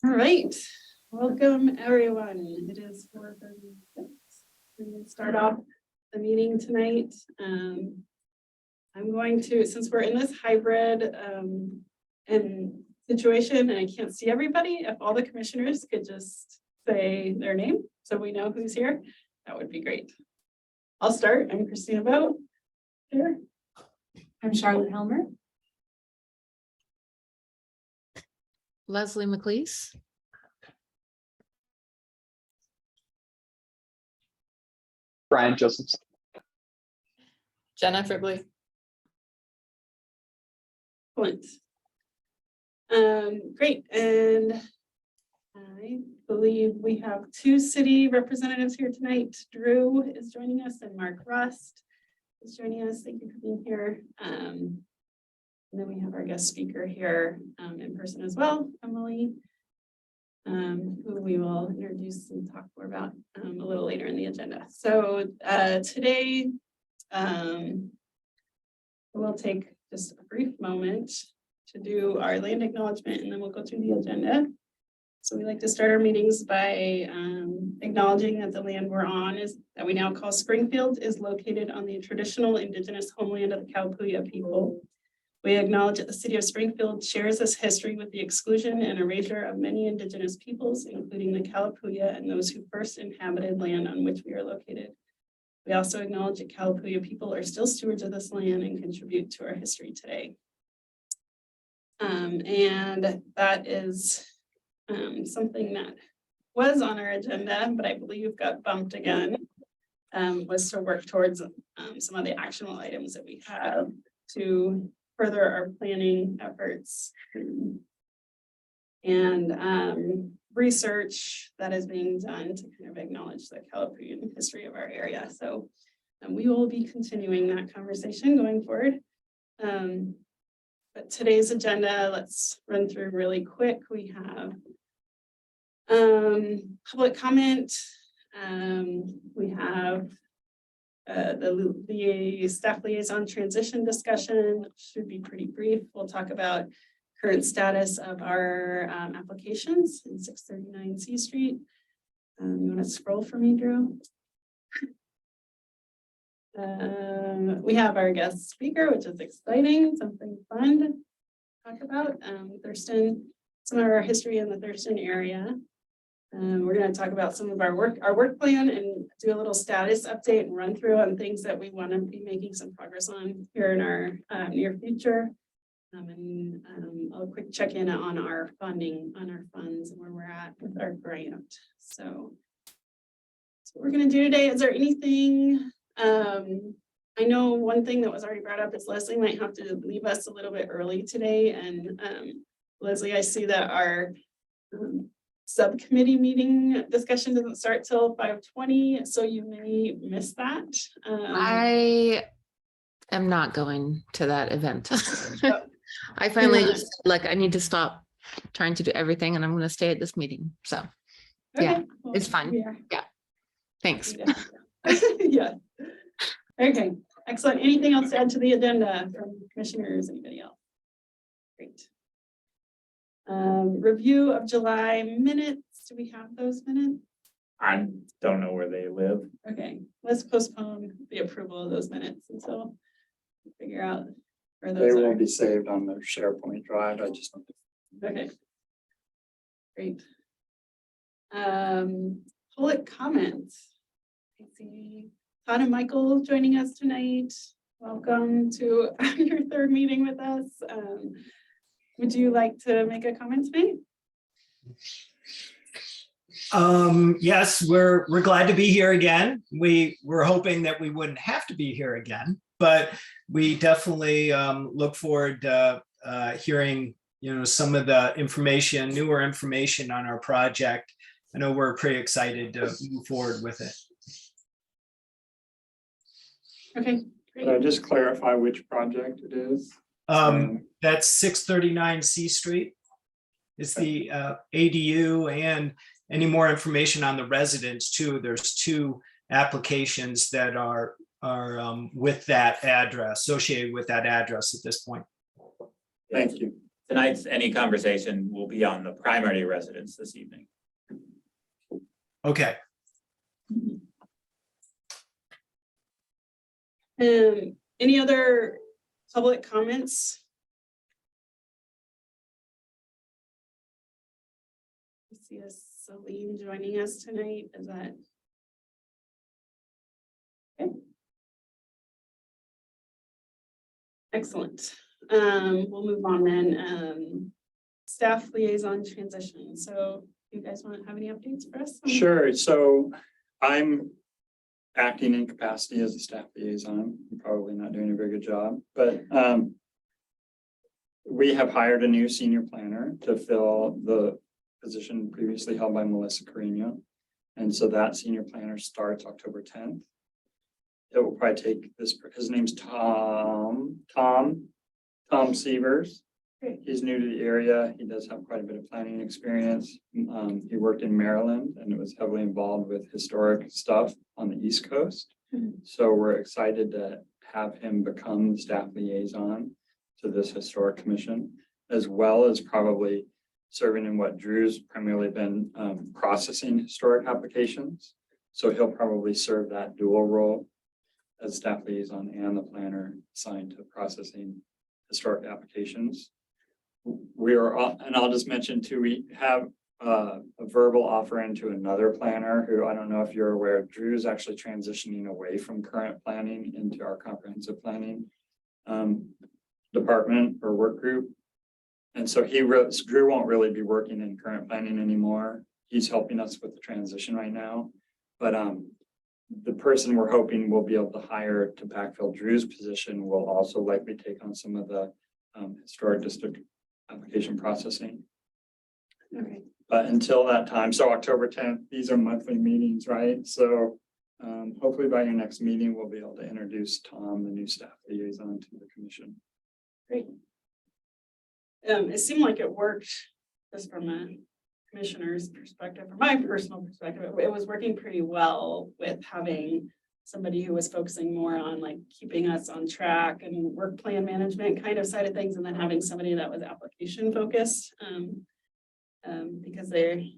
All right, welcome everyone. It is 4:36. We're going to start off the meeting tonight. I'm going to, since we're in this hybrid and situation and I can't see everybody, if all the commissioners could just say their name so we know who's here, that would be great. I'll start. I'm Christina Bowe. Here. I'm Charlotte Helmer. Leslie McLeese. Brian Josephs. Jenna Fribley. Excellent. Great, and I believe we have two city representatives here tonight. Drew is joining us and Mark Rust is joining us. Thank you for being here. And then we have our guest speaker here in person as well, Emily, who we will introduce and talk more about a little later in the agenda. So today, we'll take just a brief moment to do our land acknowledgement, and then we'll go through the agenda. So we like to start our meetings by acknowledging that the land we're on is that we now call Springfield is located on the traditional indigenous homeland of the Kalapuya people. We acknowledge that the city of Springfield shares this history with the exclusion and erasure of many indigenous peoples, including the Kalapuya and those who first inhabited land on which we are located. We also acknowledge that Kalapuya people are still stewards of this land and contribute to our history today. And that is something that was on our agenda, but I believe got bumped again, was to work towards some of the actionable items that we have to further our planning efforts and research that is being done to kind of acknowledge the Kalapuyan history of our area. So we will be continuing that conversation going forward. But today's agenda, let's run through really quick. We have public comment. We have the staff liaison transition discussion should be pretty brief. We'll talk about current status of our applications in 639 C Street. You want to scroll for me, Drew? We have our guest speaker, which is exciting, something fun to talk about. Thurston, some of our history in the Thurston area. We're going to talk about some of our work plan and do a little status update and run through on things that we want to be making some progress on here in our near future. And a quick check in on our funding, on our funds and where we're at with our grant. So what we're going to do today. Is there anything? I know one thing that was already brought up is Leslie might have to leave us a little bit early today. And Leslie, I see that our subcommittee meeting discussion doesn't start till 5:20, so you may miss that. I am not going to that event. Oh, I finally not. just like I need to stop trying to do everything and I'm going to stay at this meeting. So Okay, yeah, well, it's fine. yeah. Thanks. Yeah. Okay, excellent. Anything else to add to the agenda from commissioners? Anybody else? Great. Review of July minutes. Do we have those minutes? I don't know where they live. Okay, let's postpone the approval of those minutes until we figure out where They those are. will be saved on the SharePoint drive. I just don't. Okay. Great. Public comments. I see Todd and Michael joining us tonight. Welcome to your third meeting with us. Would you like to make a comment tonight? Yes, we're glad to be here again. We were hoping that we wouldn't have to be here again, but we definitely look forward to hearing, some of the information, newer information on our project. I know we're pretty excited to move forward with it. Okay, Could I great. just clarify which project it is? That's 639 C Street. It's the ADU, and any more information on the residents too. There's two applications that are with that address, associated with that address at this point. Thank you. Tonight's any conversation will be on the primary residence this evening. Okay, Any other public comments? I see a Celine joining us tonight, is that? Okay. Excellent. We'll move on then. Staff liaison transition. So you guys want to have any updates for us? Sure, so I'm acting in capacity as a staff liaison. I'm probably not doing a very good job, but we have hired a new senior planner to fill the position previously held by Melissa Carino. And so that senior planner starts October 10th. It will probably take his name's Tom Sievers. Great. He's new to the area. He does have quite a bit of planning experience. He worked in Maryland and was heavily involved with historic stuff on the East Coast. Mhm. So we're excited to have him become the staff liaison to this historic commission, as well as probably serving in what Drew's primarily been processing historic applications. So he'll probably serve that dual role as staff liaison and the planner assigned to processing historic applications. We are, and I'll just mention too, we have a verbal offer into another planner who, I don't know if you're aware, Drew's actually transitioning away from current planning into our comprehensive planning department or work group. And so Drew won't really be working in current planning anymore. He's helping us with the transition right now. But the person we're hoping will be able to hire to backfill Drew's position will also likely take on some of the historic district application processing. Okay. But until that time, so October 10th, these are monthly meetings, right? So hopefully by your next meeting, we'll be able to introduce Tom, the new staff liaison, to the commission. Great. It seemed like it worked just from a commissioner's perspective, from my personal perspective, it was working pretty well with having somebody who was focusing more on like keeping us on track and work plan management kind of side of things, and then having somebody that was application focused. Because I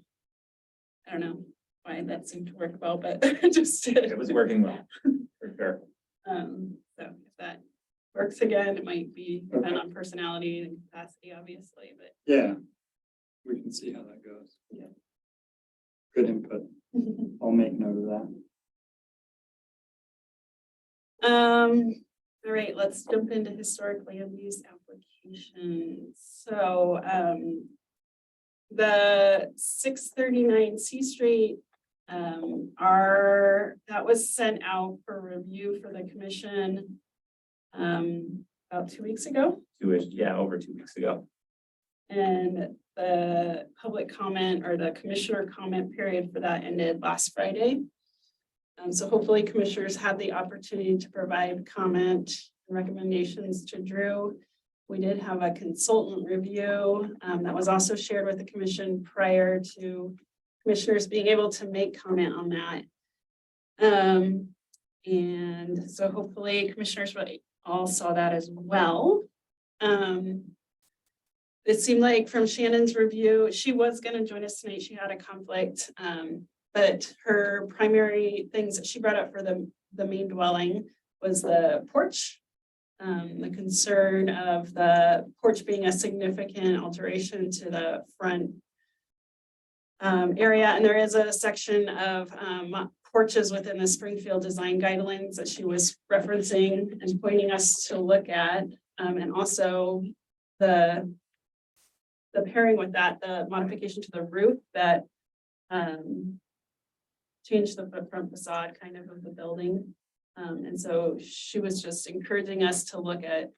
don't know why that seemed to work well, but it just did. It was working well, for sure. So if that works again, it might be depend on personality and capacity, obviously, but Yeah, we can see how that goes. Yeah. Good input. I'll make note of that. All right, let's jump into historic land use applications. So, the 639 C Street, that was sent out for review for the commission, about 2 weeks ago. Over 2 weeks ago. And the public comment or the commissioner comment period for that ended last Friday. So hopefully commissioners had the opportunity to provide comment and recommendations to Drew. We did have a consultant review that was also shared with the commission prior to commissioners being able to make comment on that. And so hopefully commissioners all saw that as well. It seemed like from Shannon's review, she was going to join us tonight. She had a conflict, but her primary things that she brought up for the main dwelling was the porch, the concern of the porch being a significant alteration to the front area. And there is a section of porches within the Springfield design guidelines that she was referencing and pointing us to look at. And also the pairing with that, the modification to the roof that changed the front facade kind of the building. And so she was just encouraging us to look at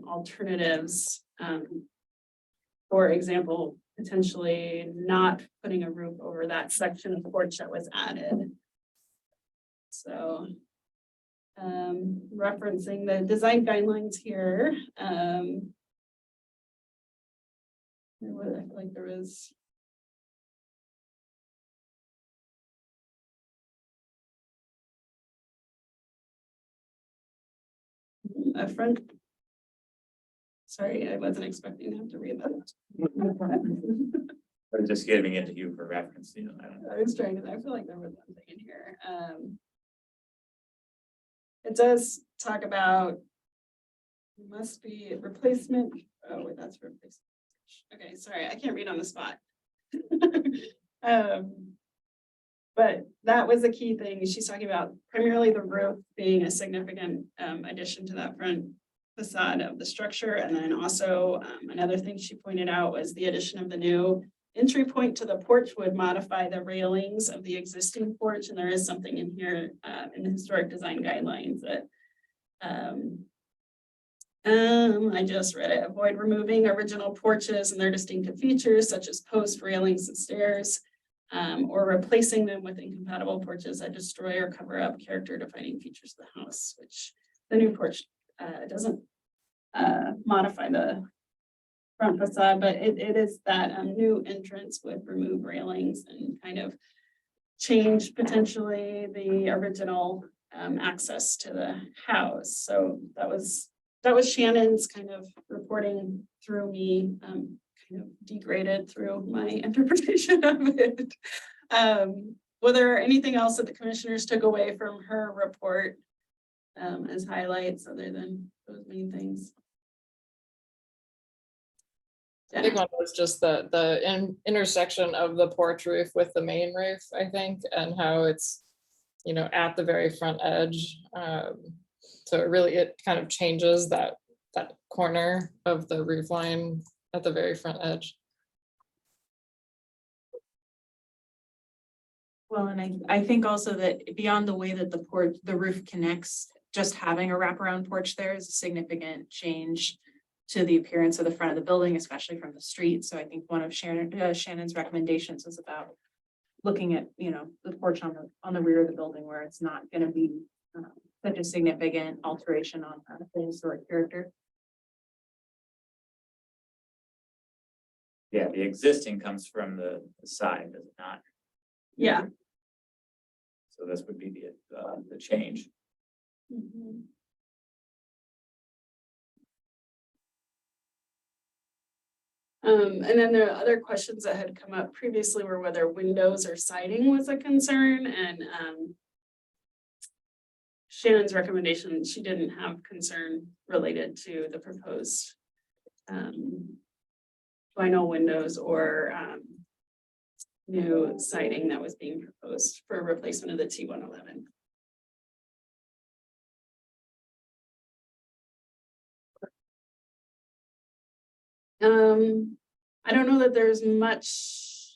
alternatives. For example, potentially not putting a roof over that section of porch that was added. So referencing the design guidelines here. I feel like there was a front Sorry, I wasn't expecting to have to read that. Or just giving it to you for reference, you know, I don't know. I was trying to, I feel like there was one thing in here. It does talk about must be replacement. Oh, wait, that's replacement. Okay, sorry, I can't read on the spot. But that was a key thing. She's talking about primarily the roof being a significant addition to that front facade of the structure. And then also another thing she pointed out was the addition of the new entry point to the porch would modify the railings of the existing porch. And there is something in here in the historic design guidelines that I just read it. Avoid removing original porches and their distinctive features such as posts, railings, and stairs, or replacing them with incompatible porches that destroy or cover up character defining features of the house, which the new porch doesn't modify the front facade, but it is that new entrance would remove railings and kind of change potentially the original access to the house. So that was Shannon's kind of reporting through me, kind of degraded through my interpretation of it. Was there anything else that the commissioners took away from her report as highlights other than those main things? The big one was just the intersection of the porch roof with the main roof, I think, and how it's, you know, at the very front edge. So it kind of changes that corner of the roof line at the very front edge. Well, and I think also that beyond the way that the roof connects, just having a wraparound porch there is a significant change to the appearance of the front of the building, especially from the street. So I think one of Shannon's recommendations was about looking at, you know, the porch on the rear of the building where it's not going to be such a significant alteration on the historic character. Yeah, the existing comes from the side, does it not? Yeah. So this would be the change. Mhm. And then there are other questions that had come up previously were whether windows or siding was a concern, and Shannon's recommendation, she didn't have concern related to the proposed vinyl windows or new siding that was being proposed for replacement of the T111. I don't know that there's much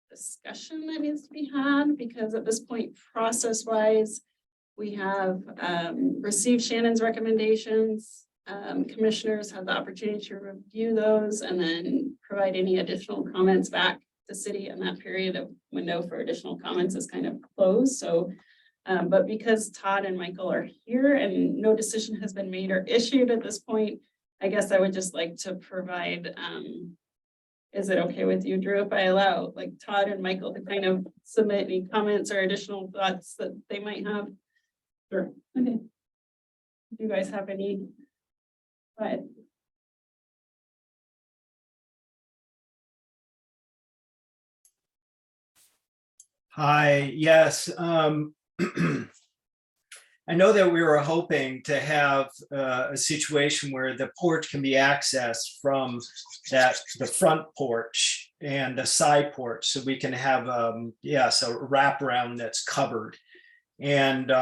discussion that needs to be had because at this point, process-wise, we have received Shannon's recommendations. Commissioners have the opportunity to review those and then provide any additional comments back to city, and that period of window for additional comments is kind of closed. So, but because Todd and Michael are here and no decision has been made or issued at this point, I guess I would just like to provide, is it okay with you, Drew, if I allow like Todd and Michael to kind of submit any comments or additional thoughts that they might have? Sure. Okay. Do you guys have any? But Hi, yes. I know that we were hoping to have a situation where the porch can be accessed from the front porch and the side porch, so we can have yes, a wraparound that's covered. And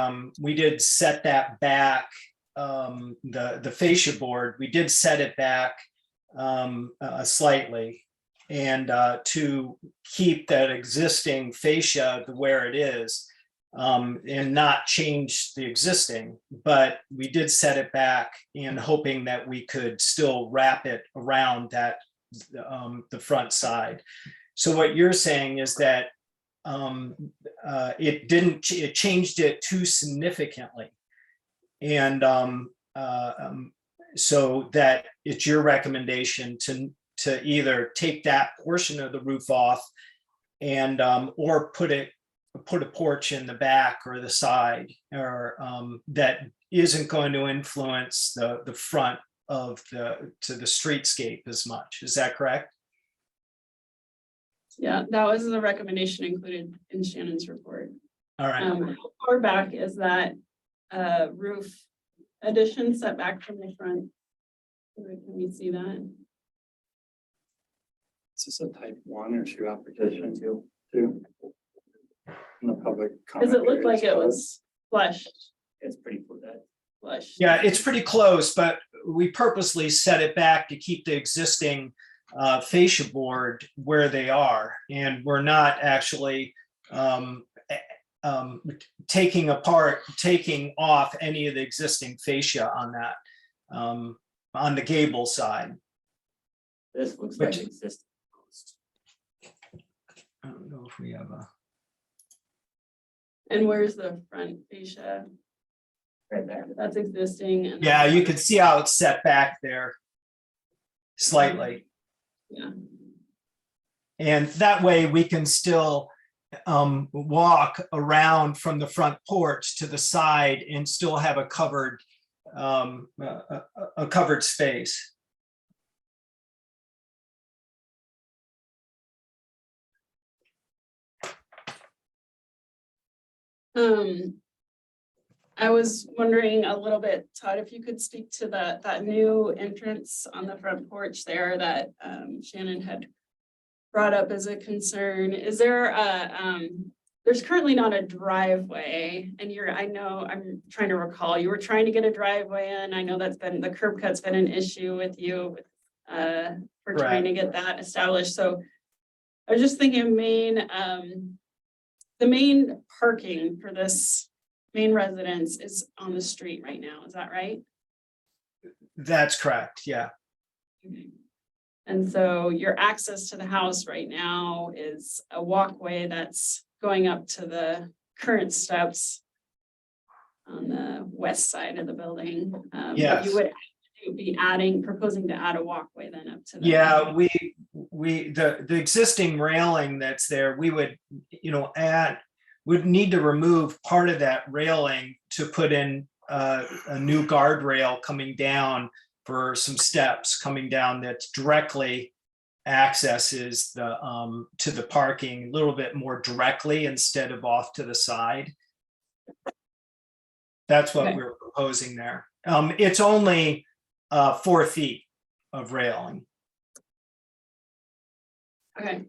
we did set that back, the fascia board, we did set it back slightly, and to keep that existing fascia where it is, and not change the existing, but we did set it back in hoping that we could still wrap it around that the front side. So what you're saying is that it changed it too significantly, and so that it's your recommendation to either take that portion of the roof off and or put a porch in the back or the side, or that isn't going to influence the front to the streetscape as much. Is that correct? Yeah, that was the recommendation included in Shannon's report. All right. How far back is that roof addition set back from the front? Can we see that? Is this a type 1 or 2 application too? In the public. Does it look comment like it period? was flushed? It's pretty cool that. Flushed. Yeah, it's pretty close, but we purposely set it back to keep the existing fascia board where they are. And we're not actually taking off any of the existing fascia on that, on the gable side. This looks like Which- existing. I don't know if we have a, And where's the front fascia? Right there. That's existing. And yeah, you can see how it's set back there slightly. Yeah. And that way we can still walk around from the front porch to the side and still have a covered space. I was wondering a little bit, Todd, if you could speak to that new entrance on the front porch there that Shannon had brought up as a concern. Is there there's currently not a driveway, and I'm trying to recall, you were trying to get a driveway in. I know the curb cut's been an issue with you for trying to get that established. So I was just thinking the main parking for this main residence is on the street right now. Is that right? That's correct, yeah. And so your access to the house right now is a walkway that's going up to the current steps on the west side of the building. But Yes. you would be proposing to add a walkway then up to the. Yeah, the existing railing that's there, we would, would need to remove part of that railing to put in a new guardrail coming down for some steps coming down that directly accesses to the parking a little bit more directly instead of off to the side. That's what Okay. we're proposing there. It's only 4 feet of railing. Okay,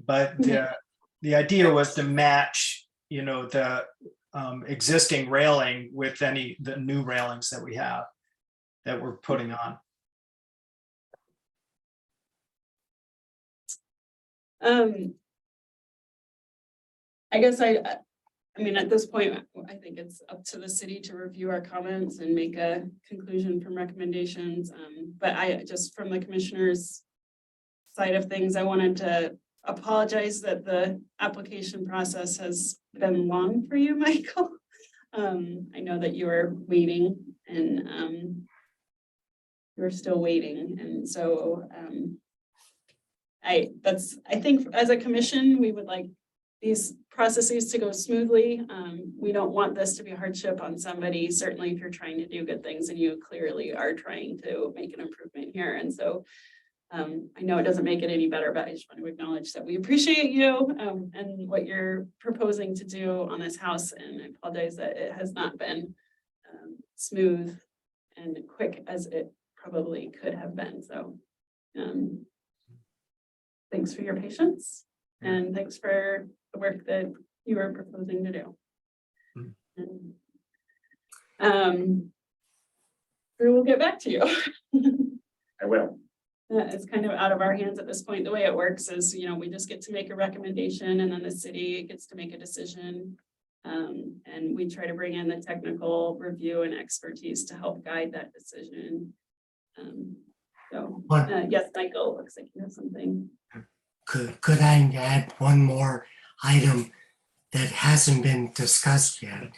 But the idea was to match, the existing railing with the new railings that we have that we're putting on. I guess I mean, at this point, I think it's up to the city to review our comments and make a conclusion from recommendations. But I just from the commissioner's side of things, I wanted to apologize that the application process has been long for you, Michael. I know that you were waiting and you're still waiting. And so I think as a commission, we would like these processes to go smoothly. We don't want this to be a hardship on somebody, certainly if you're trying to do good things and you clearly are trying to make an improvement here. And so I know it doesn't make it any better, but I just want to acknowledge that we appreciate you and what you're proposing to do on this house. And I apologize that it has not been smooth and quick as it probably could have been. So thanks for your patience and thanks for the work that you are proposing to do. And we will get back to you. I will. It's kind of out of our hands at this point. The way it works is, we just get to make a recommendation and then the city gets to make a decision. And we try to bring in the technical review and expertise to help guide that decision. Yes, Michael, looks like you have something. Could I add one more item that hasn't been discussed yet?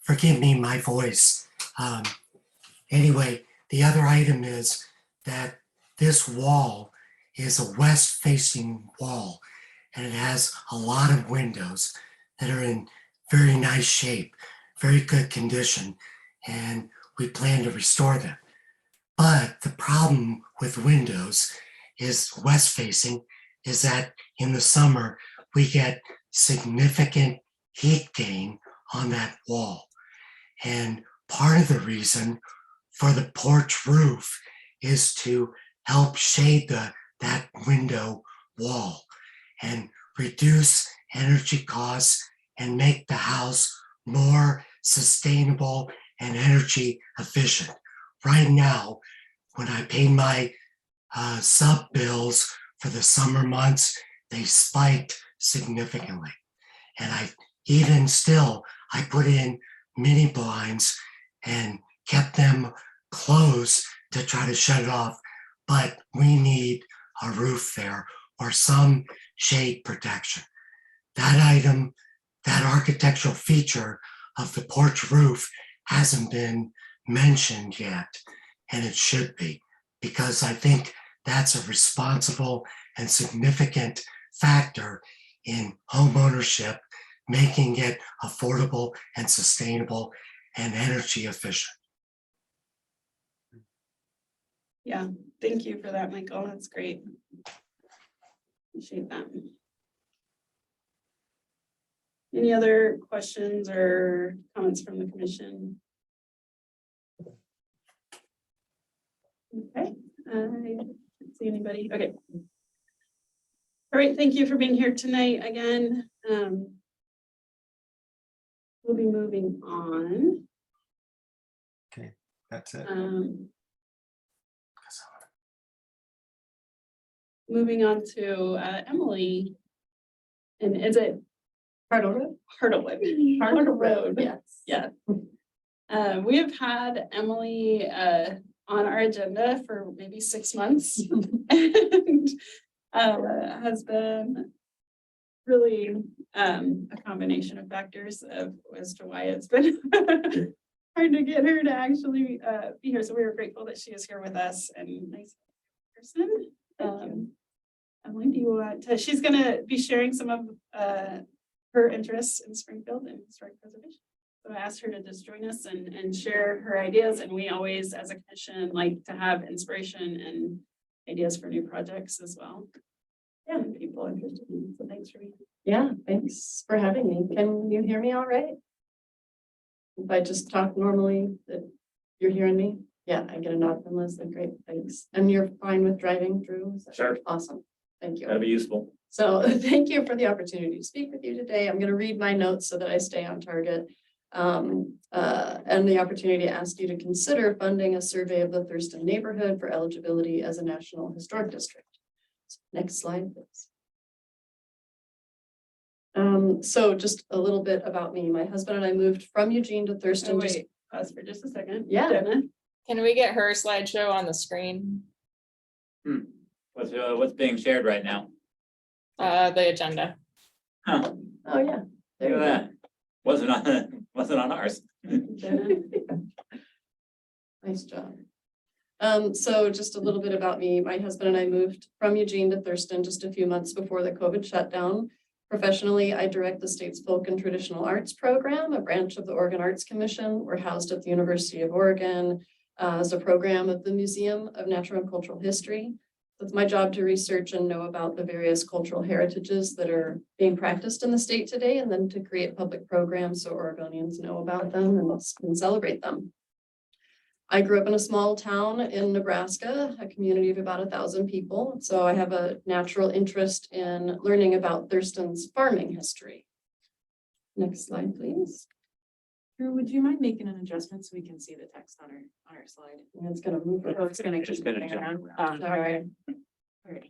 Forgive me, my voice. Anyway, the other item is that this wall is a west-facing wall, and it has a lot of windows that are in very nice shape, very good condition. and we plan to restore them. But the problem with windows is west facing is that in the summer, we get significant heat gain on that wall. And part of the reason for the porch roof is to help shade that window wall and reduce energy costs and make the house more sustainable and energy efficient. Right now, when I paid my sub bills for the summer months, they spiked significantly. And even still, I put in mini blinds and kept them closed to try to shut it off. But we need a roof there or some shade protection. That item, that architectural feature of the porch roof hasn't been mentioned yet, and it should be, because I think that's a responsible and significant factor in home ownership, making it affordable and sustainable and energy efficient. Yeah, thank you for that, Michael. That's great. Appreciate that. Any other questions or comments from the commission? Okay, I don't see anybody. Okay. All right, thank you for being here tonight again. We'll be moving on. That's it. Moving on to Emily. And is it Hartlewood? Hartlewood. Hartlewood Road. Yes. Yeah. We have had Emily on our agenda for maybe 6 months. And has been really a combination of factors as to why it's been hard to get her to actually be here. So we were grateful that she is here with us and nice person. Emily, do you want to, she's going to be sharing some of her interests in Springfield and historic preservation. So I asked her to just join us and share her ideas. And we always, as a commission, like to have inspiration and ideas for new projects as well. Yeah, and people interested in. So thanks for being here. Yeah, thanks for having me. Can you hear me all right? If I just talk normally, that you're hearing me? Yeah, I get a nod from Leslie. Great, thanks. And you're fine with driving, Drew? Is that Sure. Awesome. Thank you. That'd be useful. So thank you for the opportunity to speak with you today. I'm going to read my notes so that I stay on target. And the opportunity to ask you to consider funding a survey of the Thurston neighborhood for eligibility as a National Historic District. Next slide, please. So just a little bit about me. My husband and I moved from Eugene to Thurston. Oh, wait, pause for just a second. Yeah. Jenna? Can we get her slideshow on the screen? What's being shared right now? The agenda. Huh, Oh, yeah. look at that. Wasn't on ours. Jenna? Nice job. So just a little bit about me. My husband and I moved from Eugene to Thurston just a few months before the COVID shutdown. Professionally, I direct the state's Folk and Traditional Arts Program, a branch of the Oregon Arts Commission. We're housed at the University of Oregon as a program of the Museum of Natural and Cultural History. It's my job to research and know about the various cultural heritages that are being practiced in the state today, and then to create public programs so Oregonians know about them and celebrate them. I grew up in a small town in Nebraska, a community of about 1,000 people. So I have a natural interest in learning about Thurston's farming history. Next slide, please. Drew, would you mind making an adjustment so we can see the text on our slide? And it's gonna move. Oh, it's gonna Just keep gonna moving jump around. around. Sorry.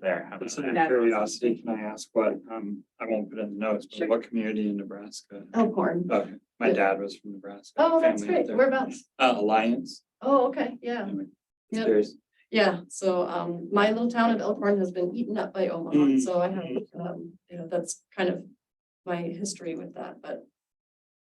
There. how about Just that? out of curiosity, can I ask what, I won't put in the notes, but Sure. what community in Nebraska? Elkhorn. Okay, my dad was from Nebraska. Oh, that's family up great. there. Whereabouts? Alliance. Oh, okay, yeah. Anyway, Yep. curious. Yeah, so my little town of Elkhorn has been eaten up by Omaha, Mm. so I have, that's kind of my history with that, but.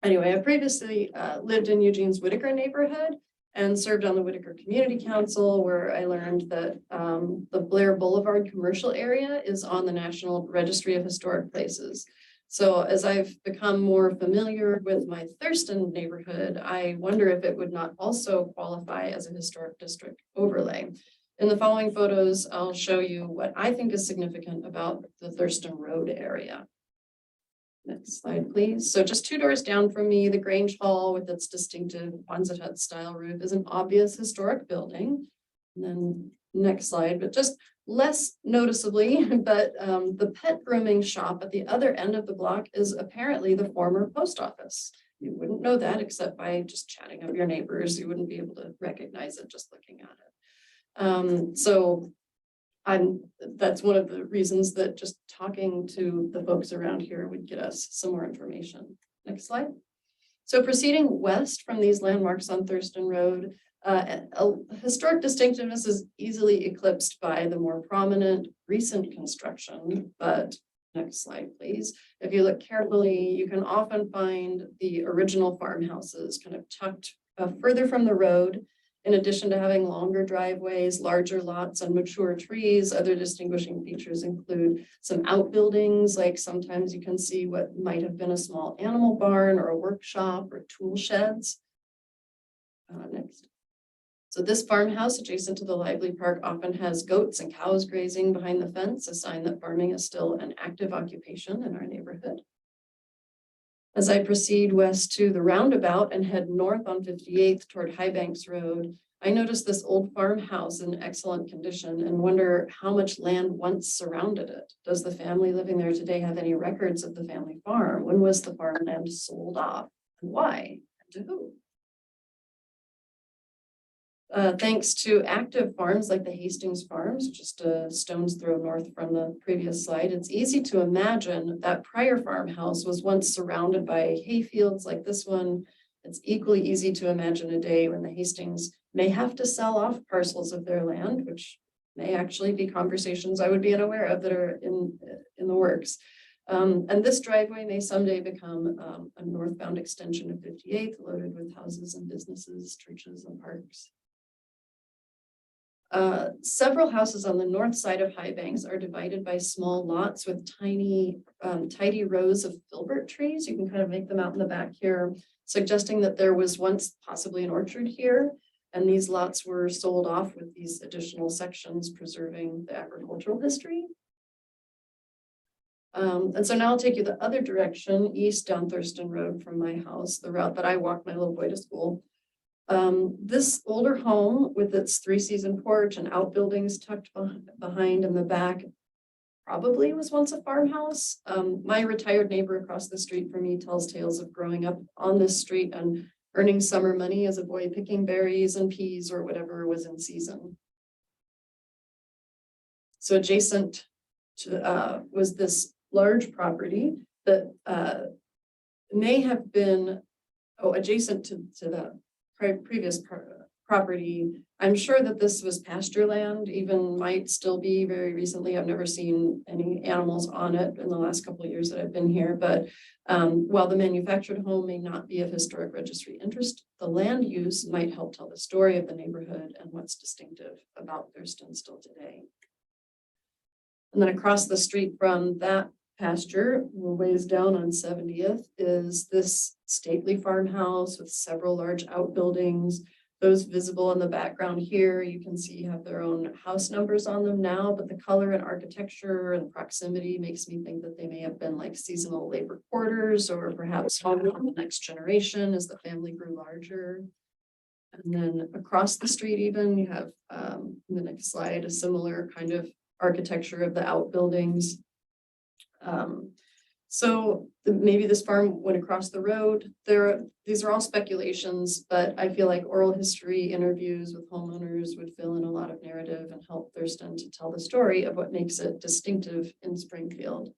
Anyway, I previously lived in Eugene's Whitaker neighborhood and served on the Whitaker Community Council, where I learned that the Blair Boulevard commercial area is on the National Registry of Historic Places. So as I've become more familiar with my Thurston neighborhood, I wonder if it would not also qualify as a historic district overlay. In the following photos, I'll show you what I think is significant about the Thurston Road area. Next slide, please. So just 2 doors down from me, the Grange Hall with its distinctive Quonset hut style roof is an obvious historic building. And then next slide, but just less noticeably, but the pet grooming shop at the other end of the block is apparently the former post office. You wouldn't know that except by just chatting up your neighbors. You wouldn't be able to recognize it just looking at it. So that's one of the reasons that just talking to the folks around here would get us some more information. Next slide. So proceeding west from these landmarks on Thurston Road, historic distinctiveness is easily eclipsed by the more prominent recent construction, but next slide, please. If you look carefully, you can often find the original farmhouses kind of tucked further from the road. In addition to having longer driveways, larger lots, and mature trees, other distinguishing features include some outbuildings, like sometimes you can see what might have been a small animal barn or a workshop or tool sheds. Next. So this farmhouse adjacent to the Lively Park often has goats and cows grazing behind the fence, a sign that farming is still an active occupation in our neighborhood. As I proceed west to the roundabout and head north on 58th toward High Banks Road, I notice this old farmhouse in excellent condition and wonder how much land once surrounded it. Does the family living there today have any records of the family farm? When was the farmland sold off? And why? And to who? Thanks to active farms like the Hastings Farms, just a stone's throw north from the previous slide, it's easy to imagine that prior farmhouse was once surrounded by hay fields like this one. It's equally easy to imagine a day when the Hastings may have to sell off parcels of their land, which may actually be conversations I would be unaware of that are in the works. And this driveway may someday become a northbound extension of 58th, loaded with houses and businesses, churches and parks. Several houses on the north side of High Banks are divided by small lots with tiny, tidy rows of filbert trees. You can kind of make them out in the back here, suggesting that there was once possibly an orchard here. And these lots were sold off with these additional sections preserving the agricultural history. And so now I'll take you the other direction, east down Thurston Road from my house, the route that I walk my little boy to school. This older home with its 3-season porch and outbuildings tucked behind in the back probably was once a farmhouse. My retired neighbor across the street from me tells tales of growing up on this street and earning summer money as a boy picking berries and peas or whatever was in season. So adjacent to was this large property that may have been adjacent to the previous property. I'm sure that this was pasture land, even might still be very recently. I've never seen any animals on it in the last couple of years that I've been here, but while the manufactured home may not be of historic registry interest, the land use might help tell the story of the neighborhood and what's distinctive about Thurston still today. And then across the street from that pasture, ways down on 70th, is this stately farmhouse with several large outbuildings. Those visible in the background here, you can see have their own house numbers on them now, but the color and architecture and proximity makes me think that they may have been like seasonal labor quarters or perhaps home for the next generation as the family grew larger. And then across the street even, you have in the next slide, a similar kind of architecture of the outbuildings. So maybe this farm went across the road. These are all speculations, but I feel like oral history interviews with homeowners would fill in a lot of narrative and help Thurston to tell the story of what makes it distinctive in Springfield.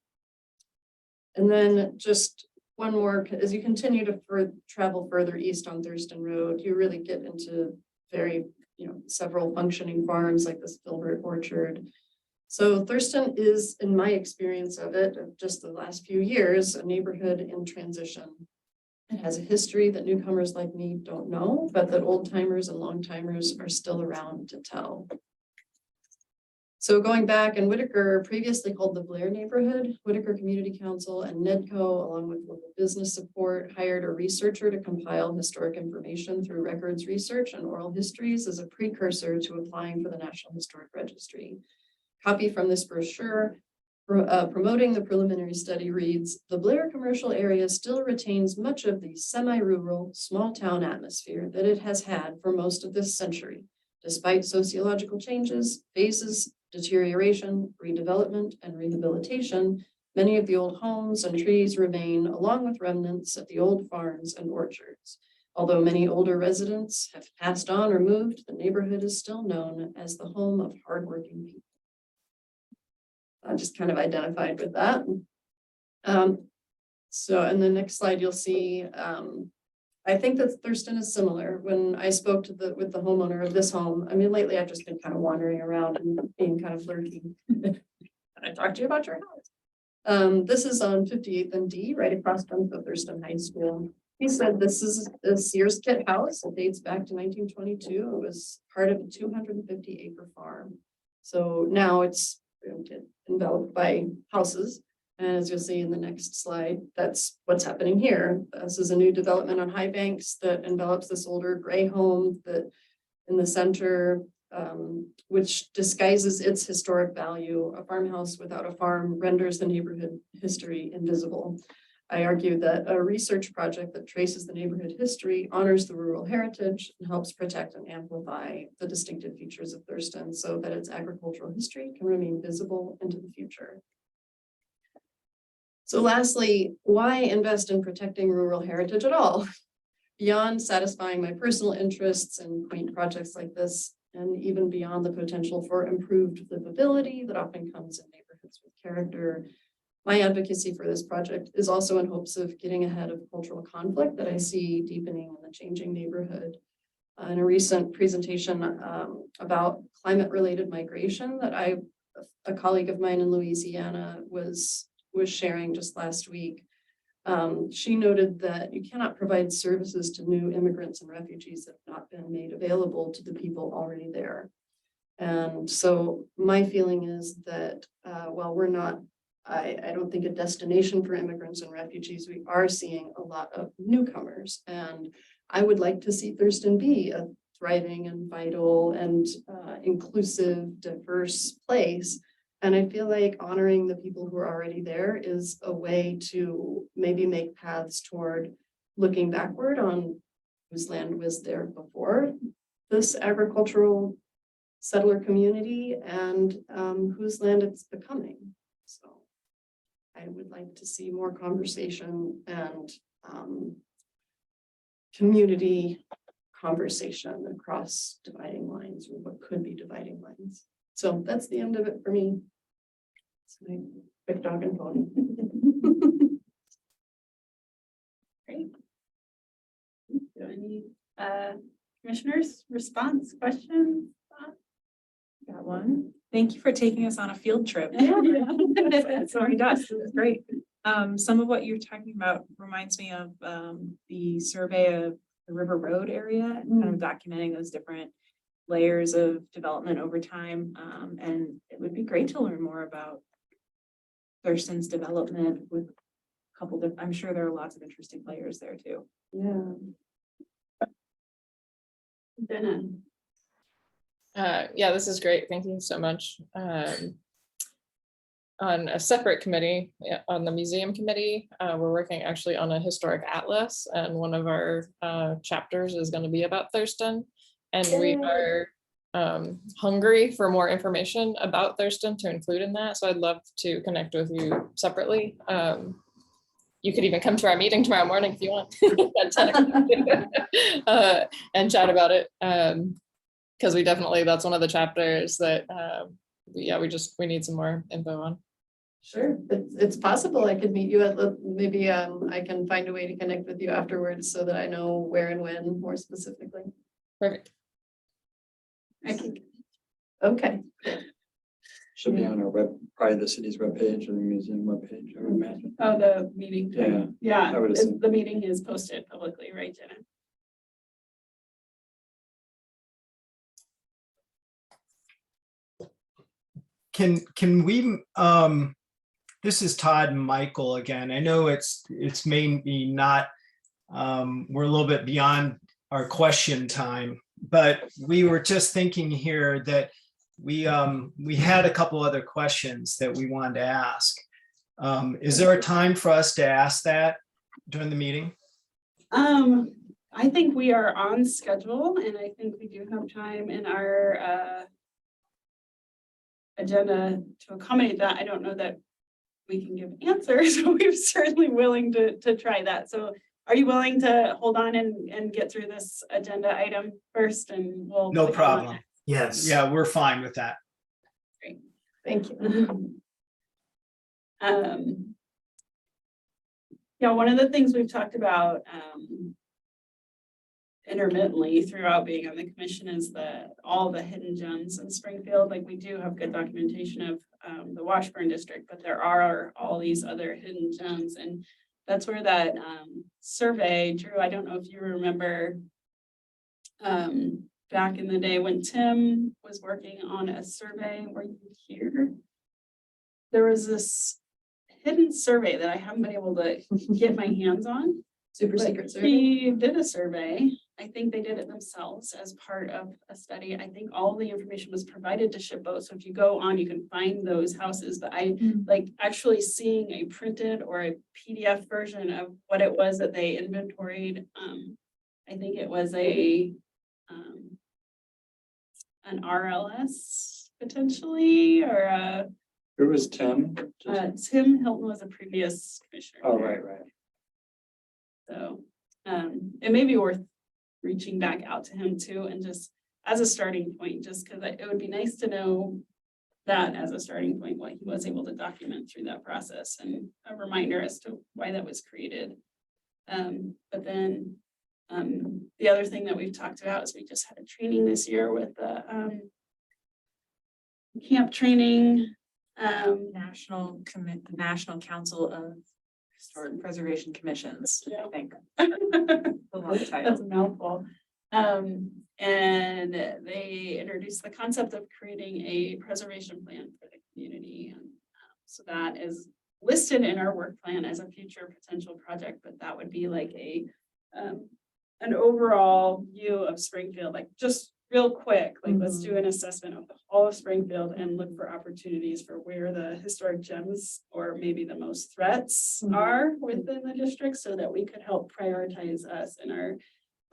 And then just one more, as you continue to travel further east on Thurston Road, you really get into several functioning farms like this Filbert Orchard. So Thurston is, in my experience of it, just the last few years, a neighborhood in transition. It has a history that newcomers like me don't know, but that old timers and long timers are still around to tell. So going back, and Whitaker previously called the Blair neighborhood, Whitaker Community Council and NEDCO, along with local business support, hired a researcher to compile historic information through records research and oral histories as a precursor to applying for the National Historic Registry. Copy from this brochure promoting the preliminary study reads, the Blair commercial area still retains much of the semi-rural, small-town atmosphere that it has had for most of this century, despite sociological changes, phases, deterioration, redevelopment, and rehabilitation. Many of the old homes and trees remain, along with remnants of the old farms and orchards. Although many older residents have passed on or moved, the neighborhood is still known as the home of hardworking people. I just kind of identified with that. So in the next slide, you'll see, I think that Thurston is similar. When I spoke to with the homeowner of this home, I mean, lately I've just been kind of wandering around and being kind of flirty. Can I talk to you about your house? This is on 58th and D, right across from the Thurston High School. He said this is a Sears Kit house. It dates back to 1922. It was part of a 250-acre farm. So now it's enveloped by houses. And as you'll see in the next slide, that's what's happening here. This is a new development on High Banks that envelops this older gray home that in the center, which disguises its historic value. A farmhouse without a farm renders the neighborhood history invisible. I argue that a research project that traces the neighborhood history honors the rural heritage and helps protect and amplify the distinctive features of Thurston so that its agricultural history can remain visible into the future. So lastly, why invest in protecting rural heritage at all? Beyond satisfying my personal interests in quaint projects like this, and even beyond the potential for improved livability that often comes in neighborhoods with character, my advocacy for this project is also in hopes of getting ahead of cultural conflict that I see deepening in the changing neighborhood. In a recent presentation about climate-related migration that a colleague of mine in Louisiana was sharing just last week, she noted that you cannot provide services to new immigrants and refugees that have not been made available to the people already there. And so my feeling is that while we're not, I don't think a destination for immigrants and refugees, we are seeing a lot of newcomers. And I would like to see Thurston be a thriving and vital and inclusive, diverse place. And I feel like honoring the people who are already there is a way to maybe make paths toward looking backward on whose land was there before this agricultural settler community and whose land it's becoming. So I would like to see more conversation and community conversation across dividing lines or what could be dividing lines. So that's the end of it for me. It's my quick dog and pony. Great. Do any commissioners response questions? Got one. Thank you for taking us on a field trip. That's what he does. It was great. Some of what you're talking about reminds me of the survey of the River Road area, kind of documenting those different layers of development over time. And it would be great to learn more about Thurston's development with a couple of, I'm sure there are lots of interesting players there too. Yeah. Jenna. Yeah, this is great. Thank you so much. On a separate committee, on the museum committee, we're working actually on a historic atlas, and one of our chapters is going to be about Thurston. And we are hungry for more information about Thurston to include in that. So I'd love to connect with you separately. You could even come to our meeting tomorrow morning if you want at 10 o'clock and chat about it. Because we definitely, that's one of the chapters that, we need some more info on. Sure, it's possible I could meet you at maybe I can find a way to connect with you afterwards so that I know where and when more specifically. Perfect. Okay. Should be on our probably the city's webpage or the museum webpage, I would imagine. Oh, the meeting. Yeah. Yeah, I would assume. the meeting is posted publicly, right, Jenna? can we, this is Todd and Michael again. I know it's maybe not, we're a little bit beyond our question time, but we were just thinking here that we had a couple other questions that we wanted to ask. Is there a time for us to ask that during the meeting? I think we are on schedule and I think we do have time in our agenda to accommodate that. I don't know that we can give answers, but we're certainly willing to try that. So are you willing to hold on and get through this agenda item first and we'll. No problem. Yes. Yeah, we're fine with that. Thank you. Yeah, one of the things we've talked about intermittently throughout being on the commission is all the hidden gems in Springfield. Like we do have good documentation of the Washburn district, but there are all these other hidden gems. And that's where that survey, Drew, I don't know if you remember back in the day when Tim was working on a survey, were you here? There was this hidden survey that I haven't been able to get my hands on. Super But secret survey. he did a survey. I think they did it themselves as part of a study. I think all the information was provided to SHPO. So if you go on, you can find those houses, but I like actually seeing a printed or a PDF version of what it was that they inventoried. I think it was an RLS potentially, or Who was Tim? Just- Tim Hilton was a previous commissioner. Oh, right. So, it may be worth reaching back out to him too, and just as a starting point, just because it would be nice to know that as a starting point, what he was able to document through that process and a reminder as to why that was created. But then, the other thing that we've talked about is we just had a training this year with the, camp training, National Council of Historic Preservation Commissions, I think. A long That's title. a mouthful. And they introduced the concept of creating a preservation plan for the community. And so that is listed in our work plan as a future potential project, but that would be like an overall view of Springfield, like just real quick, like let's do an assessment of all of Springfield and look for opportunities for where the historic gems or maybe the most threats are within the district so that we could help prioritize us in our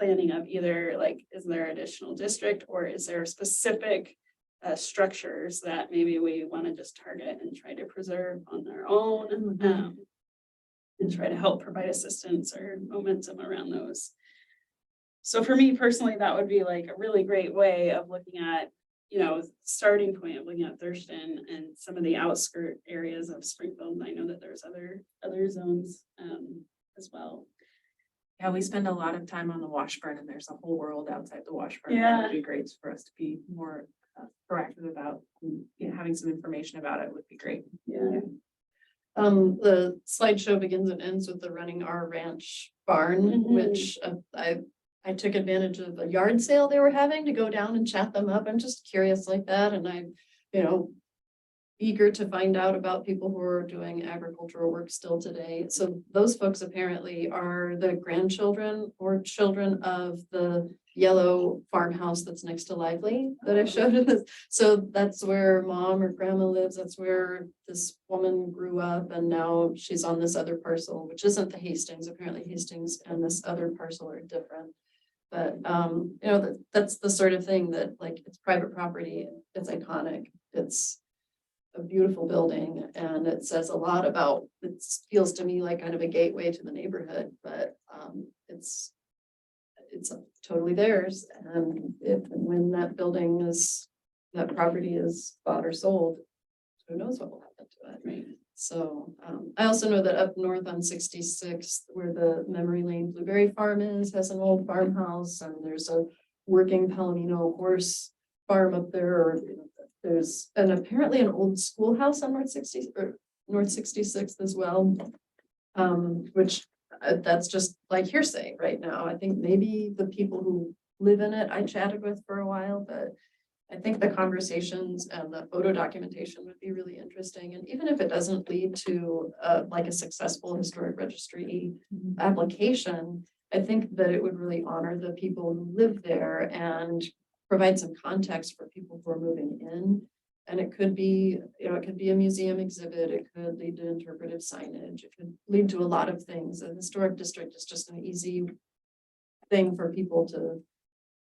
planning of either like, is there additional district or is there specific structures that maybe we want to just target and try to preserve on their own and try to help provide assistance or momentum around those. So for me personally, that would be like a really great way of looking at, you know, starting point of looking at Thurston and some of the outskirt areas of Springfield. And I know that there's other zones as well. Yeah, we spend a lot of time on the Washburn and there's a whole world outside the Washburn. Yeah. That would be great for us to be more proactive about, having some information about it would be great. Yeah. The slideshow begins and ends with the Running Our Ranch barn, which I took advantage of a yard sale they were having to go down and chat them up. I'm just curious like that. And I'm, eager to find out about people who are doing agricultural work still today. So those folks apparently are the grandchildren or children of the yellow farmhouse that's next to Lively that I showed in this. So that's where mom or grandma lives. That's where this woman grew up. And now she's on this other parcel, which isn't the Hastings. Apparently Hastings and this other parcel are different. But, that's the sort of thing that like, it's private property. It's iconic. It's a beautiful building and it says a lot about, it feels to me like kind of a gateway to the neighborhood, but it's totally theirs. And when that property is bought or sold, who knows what will happen to it. Right. So I also know that up north on 66th, where the Memory Lane Blueberry Farm has an old farmhouse, and there's a working Palomino horse farm up there. Or there's apparently an old schoolhouse on North 66th as well, which that's just like hearsay right now. I think maybe the people who live in it I chatted with for a while, but I think the conversations and the photo documentation would be really interesting. And even if it doesn't lead to like a successful historic registry application, I think that it would really honor the people who live there and provide some context for people who are moving in. And it could be, it could be a museum exhibit, it could lead to interpretive signage, it could lead to a lot of things. A historic district is just an easy thing for people to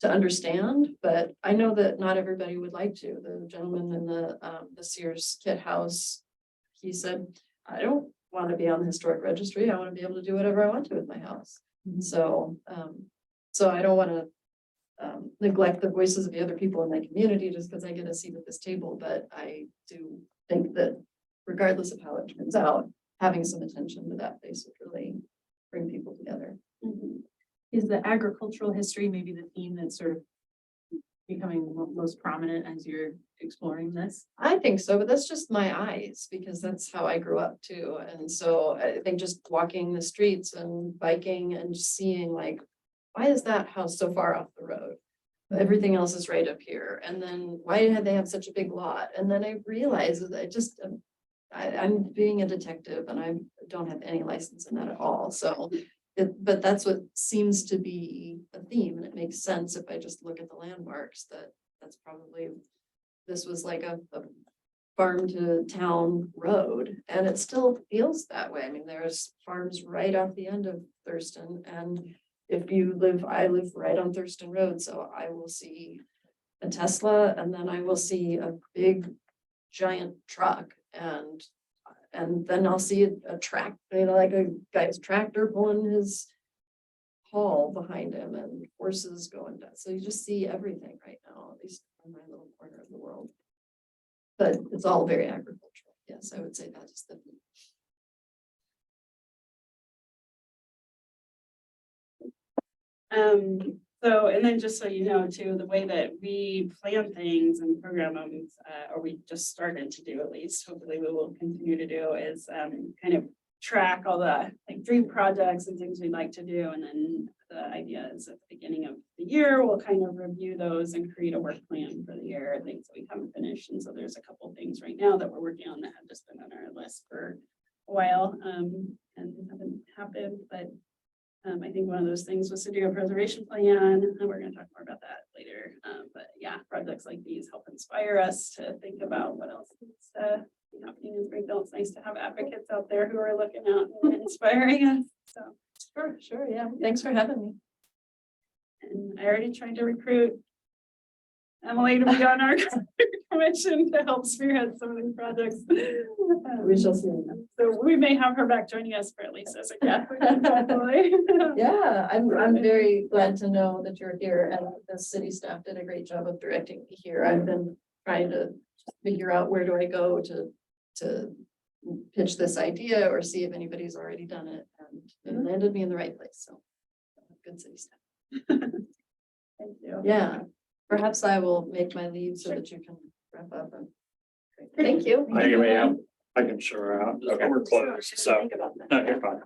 understand, but I know that not everybody would like to. The gentleman in the Sears Kit House, he said, I don't want to be on the historic registry. I want to be able to do whatever I want to with my house. So, so I don't want to neglect the voices of the other people in my community just because I get a seat at this table, but I do think that regardless of how it turns out, having some attention to that place would really bring people together. Is the agricultural history maybe the theme that's sort of becoming most prominent as you're exploring this? I think so, but that's just my eyes because that's how I grew up too. And so I think just walking the streets and biking and just seeing like, why is that house so far off the road? Everything else is right up here. And then why did they have such a big lot? And then I realized that I'm being a detective and I don't have any license in that at all. So but that's what seems to be a theme, and it makes sense if I just look at the landmarks that's probably, this was like a farm to town road, and it still feels that way. I mean, there's farms right off the end of Thurston, and I live right on Thurston Road, so I will see a Tesla, and then I will see a big giant truck, and then I'll see a track, like a guy's tractor pulling his haul behind him and horses going down. So you just see everything right now, at least in my little corner of the world. But it's all very agricultural. Yes, I would say that is the So, and then just so you know too, the way that we plan things and program them, or we just started to do at least, hopefully we will continue to do, is kind of track all the like dream projects and things we'd like to do. And then the idea is at the beginning of the year, we'll kind of review those and create a work plan for the year, things that we haven't finished. And so there's a couple of things right now that we're working on that have just been on our list for a while and haven't happened, but I think one of those things was to do a preservation plan, and we're going to talk more about that later. But yeah, projects like these help inspire us to think about what else is happening in Springfield. It's nice to have advocates out there who are looking out and inspiring us. So sure, yeah. Thanks for having me. and I already tried to recruit Emily to be on our commission to help spearhead some of these projects. We shall see. So we may have her back joining us for at least as a Catholic. Hopefully. Yeah, I'm very glad to know that you're here, and the city staff did a great job of directing me here. I've been trying to figure out where do I go to pitch this idea or see if anybody's already done it, and it landed me in the right place. So good city staff. Thank you. Yeah, perhaps I will make my leave so that you can wrap up. And thank you. Anyway, I can show her out. Okay. We're close, so Think about that. no, you're fine.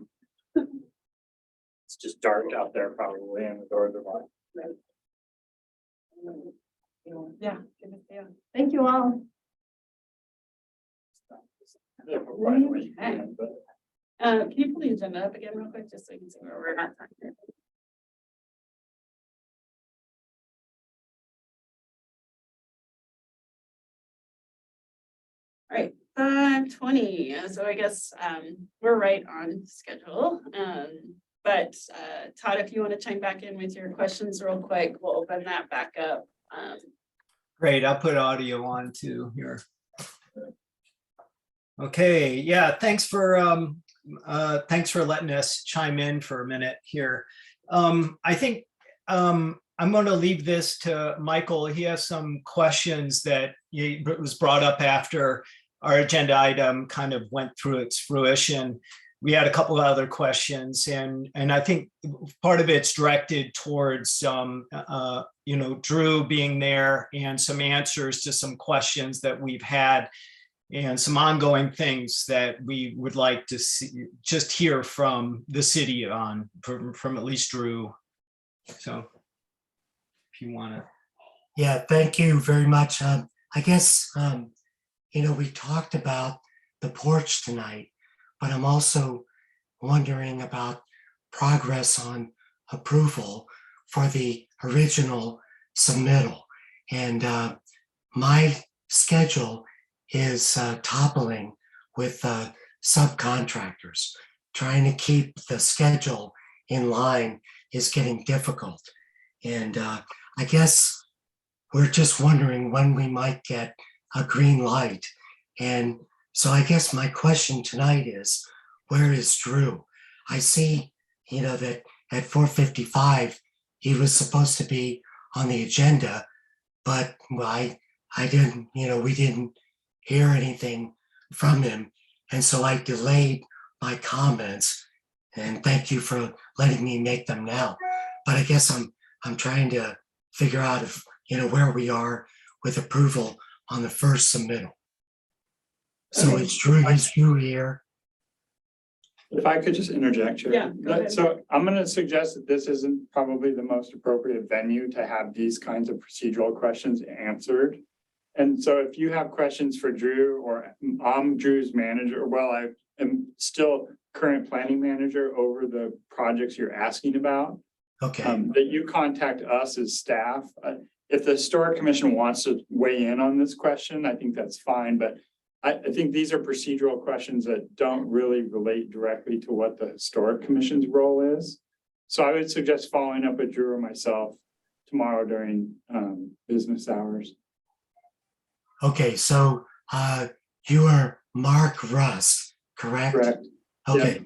It's just dark out there probably, and the doors are locked. Yeah. Good to see you. Thank you all. Yeah, we're right away, but- Can you pull the agenda up again real quick, just so you can see where we're at? All right, 5:20. So I guess we're right on schedule. But Todd, if you want to chime back in with your questions real quick, we'll open that back up. Great, I'll put audio on too here. Okay, yeah, thanks for letting us chime in for a minute here. I think I'm going to leave this to Michael. He has some questions that was brought up after our agenda item kind of went through its fruition. We had a couple of other questions, and I think part of it's directed towards Drew being there and some answers to some questions that we've had and some ongoing things that we would like to see, just hear from the city on, from at least Drew. So if you want to Yeah, thank you very much. I guess, we talked about the porch tonight, but I'm also wondering about progress on approval for the original submittal. And my schedule is toppling with subcontractors. Trying to keep the schedule in line is getting difficult. And I guess we're just wondering when we might get a green light. And so I guess my question tonight is, where is Drew? I see, that at 4:55, he was supposed to be on the agenda, but I didn't, we didn't hear anything from him. And so I delayed my comments, and thank you for letting me make them now. But I guess I'm trying to figure out if, where we are with approval on the first submittal. So it's Drew here. If I could just interject here. Yeah, go ahead. So I'm gonna suggest that this isn't probably the most appropriate venue to have these kinds of procedural questions answered. And so if you have questions for Drew, or I'm Drew's manager, well, I am still current planning manager over the projects you're asking about, Okay, that you contact us as staff. If the Historic Commission wants to weigh in on this question, I think that's fine, but I think these are procedural questions that don't really relate directly to what the Historic Commission's role is. So I would suggest following up with Drew or myself tomorrow during business hours. okay, so you are Mark Rust, correct? Correct. Okay,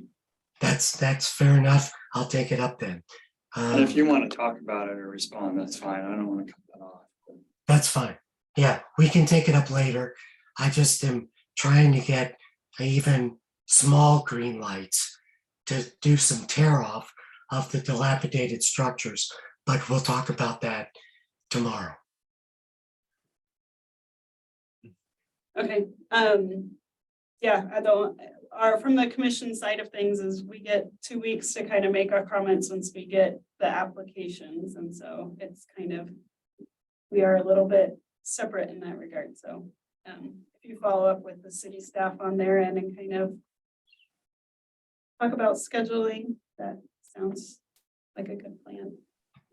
that's fair enough. I'll take it up then. And if you want to talk about it or respond, that's fine. I don't want to cut that off. That's fine. Yeah, we can take it up later. I just am trying to get even small green lights to do some tear off of the dilapidated structures, but we'll talk about that tomorrow. Okay, from the commission side of things is we get 2 weeks to kind of make our comments once we get the applications. And so it's kind of, we are a little bit separate in that regard. So if you follow up with the city staff on their end and kind of talk about scheduling, that sounds like a good plan.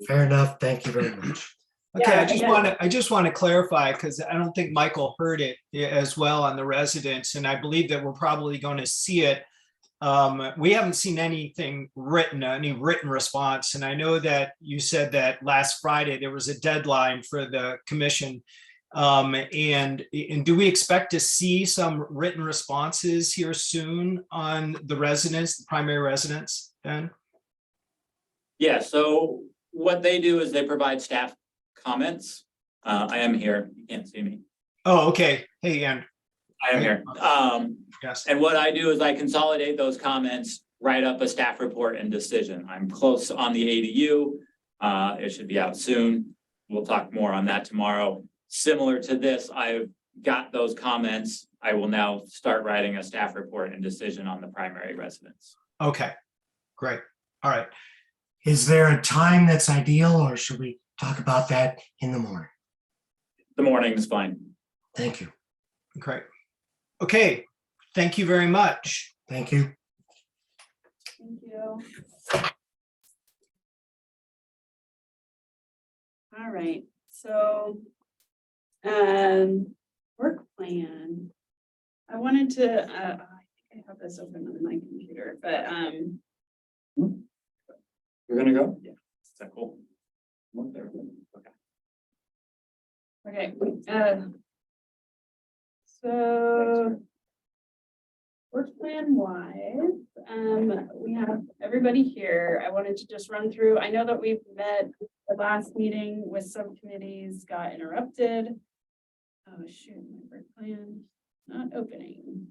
Fair enough. Thank you very much. Okay, Yeah, I just want to clarify, because I don't think Michael heard it as well on the residents, and I believe that we're probably going to see it. We haven't seen anything written, any written response, and I know that you said that last Friday there was a deadline for the commission. And do we expect to see some written responses here soon on the residents, the primary residents, Ben? Yeah, so what they do is they provide staff comments. I am here. You can't see me. Oh, okay. Hey, Ann. I am here. Yes. And what I do is I consolidate those comments, write up a staff report and decision. I'm close on the ADU. It should be out soon. We'll talk more on that tomorrow. Similar to this, I've got those comments. I will now start writing a staff report and decision on the primary residence. Okay, great. All right. Is there a time that's ideal, or should we talk about that in the morning? The morning is fine. Thank you. Great. Okay, thank you very much. Thank you. Thank you. All right, so work plan. I wanted to, I think I have this open on my computer, but You're gonna go? Yeah. Is that cool? Okay. okay, so work plan wise, we have everybody here. I wanted to just run through. I know that we've met the last meeting with subcommittees got interrupted. Oh shoot, my work plan not opening.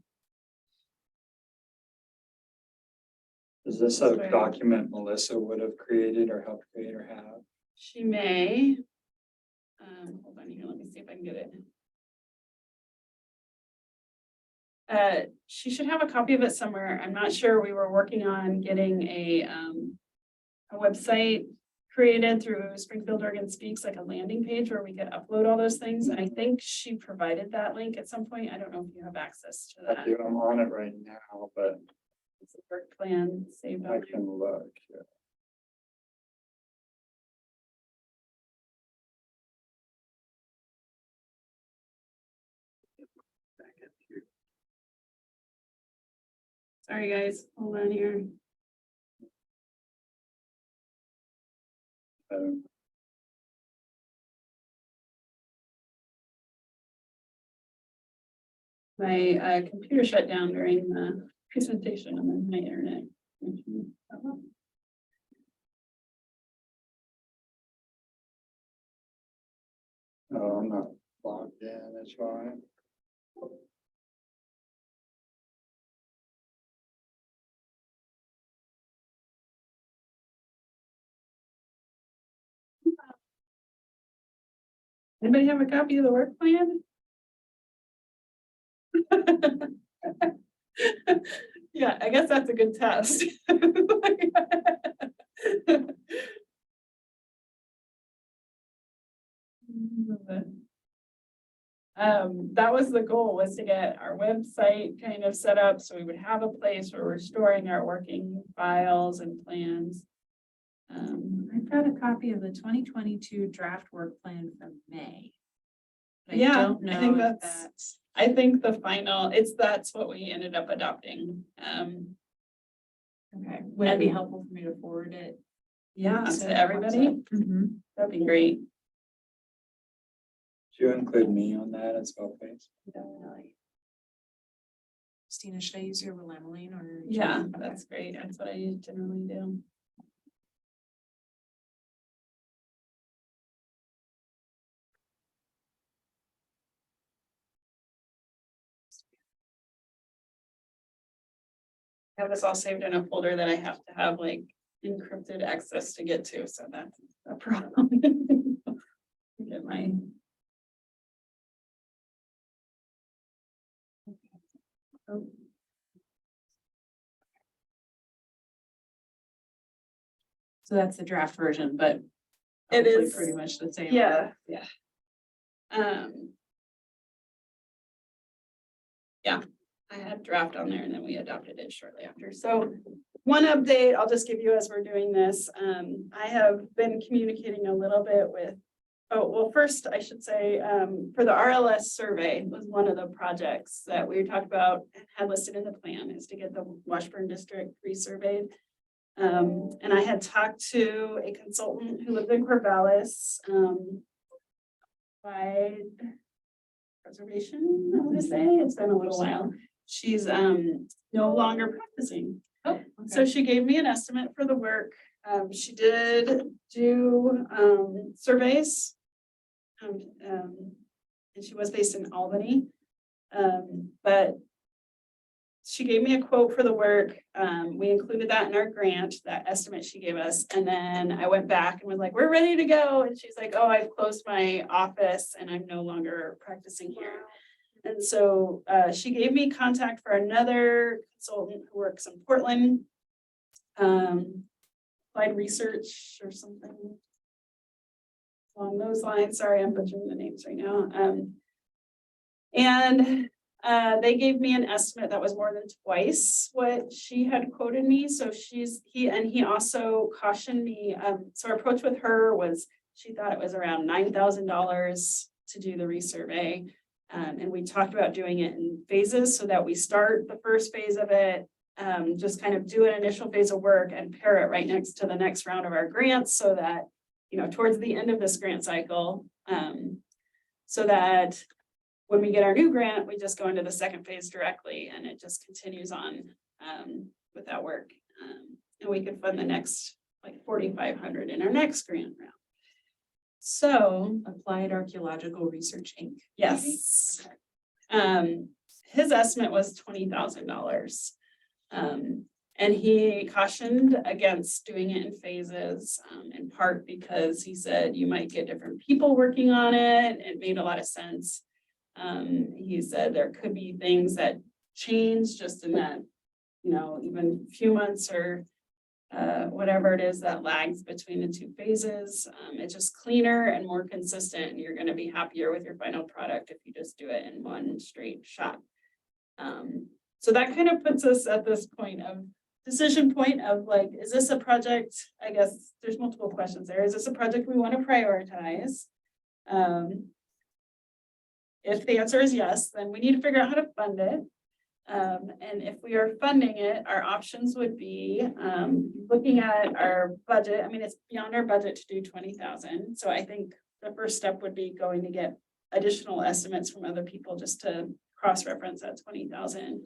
Is this a document Melissa would have created or helped create or have? She may. Hold on here, let me see if I can get it. She should have a copy of it somewhere. I'm not sure. We were working on getting a website created through Springfield Oregon Speaks, like a landing page where we could upload all those things. And I think she provided that link at some point. I don't know if you have access to I that. do, I'm on it right now, but It's a work plan saved I on there. can look. Yeah. Sorry, guys, hold on here. Um, My computer shut down during the presentation and then my internet. Oh, I'm not logged in, that's why. Anybody have a copy of the work plan? Yeah, I guess that's a good test. That was the goal, was to get our website kind of set up so we would have a place where we're storing our working files and plans. I've got a copy of the 2022 draft work plan from May. But Yeah, don't I think know if that's- I think the final, that's what we ended up adopting. Okay, would it be helpful for me to forward it? Yeah, to to everybody, Mhm. that'd be great. Do you include me on that as well, please? Christina, should I use your Lemeline or? Yeah, Okay. that's great. That's what I generally do. I have this all saved in a folder that I have to have like encrypted access to get to, so that's a problem. Get my. Oh. So that's the draft version, but. It hopefully is- Pretty much the same. Yeah. Yeah. Yeah, I had draft on there and then we adopted it shortly after. So one update I'll just give you as we're doing this. I have been communicating a little bit with, oh, well, first I should say, for the RLS survey was one of the projects that we talked about and had listed in the plan is to get the Washburn district resurveyed. And I had talked to a consultant who lived in Corvallis, by preservation, I want to say, it's been a little while. She's no longer practicing. Oh, So she gave me an estimate for the work. She did do surveys. And she was based in Albany. But she gave me a quote for the work. We included that in our grant, that estimate she gave us. And then I went back and was like, we're ready to go. And she's like, oh, I've closed my office and I'm no longer practicing here. And so she gave me contact for another consultant who works in Portland. Applied research or something along those lines. Sorry, I'm butchering the names right now. And they gave me an estimate that was more than twice what she had quoted me. So he also cautioned me. So our approach with her was she thought it was around $9,000 to do the resurvey. And we talked about doing it in phases so that we start the first phase of it, just kind of do an initial phase of work and pair it right next to the next round of our grants so that, you know, towards the end of this grant cycle, so that when we get our new grant, we just go into the second phase directly and it just continues on with that work. And we can fund the next like 4,500 in our next grant round. So Applied Archaeological Research, Inc. yes. His estimate was $20,000. And he cautioned against doing it in phases, in part because he said you might get different people working on it. It made a lot of sense. He said there could be things that change just in that, you know, even few months or whatever it is that lags between the two phases. It's just cleaner and more consistent, and you're gonna be happier with your final product if you just do it in one straight shot. So that kind of puts us at this point of decision point of like, is this a project? I guess there's multiple questions there. Is this a project we want to prioritize? If the answer is yes, then we need to figure out how to fund it. And if we are funding it, our options would be looking at our budget. I mean, it's beyond our budget to do 20,000. So I think the first step would be going to get additional estimates from other people just to cross-reference that 20,000.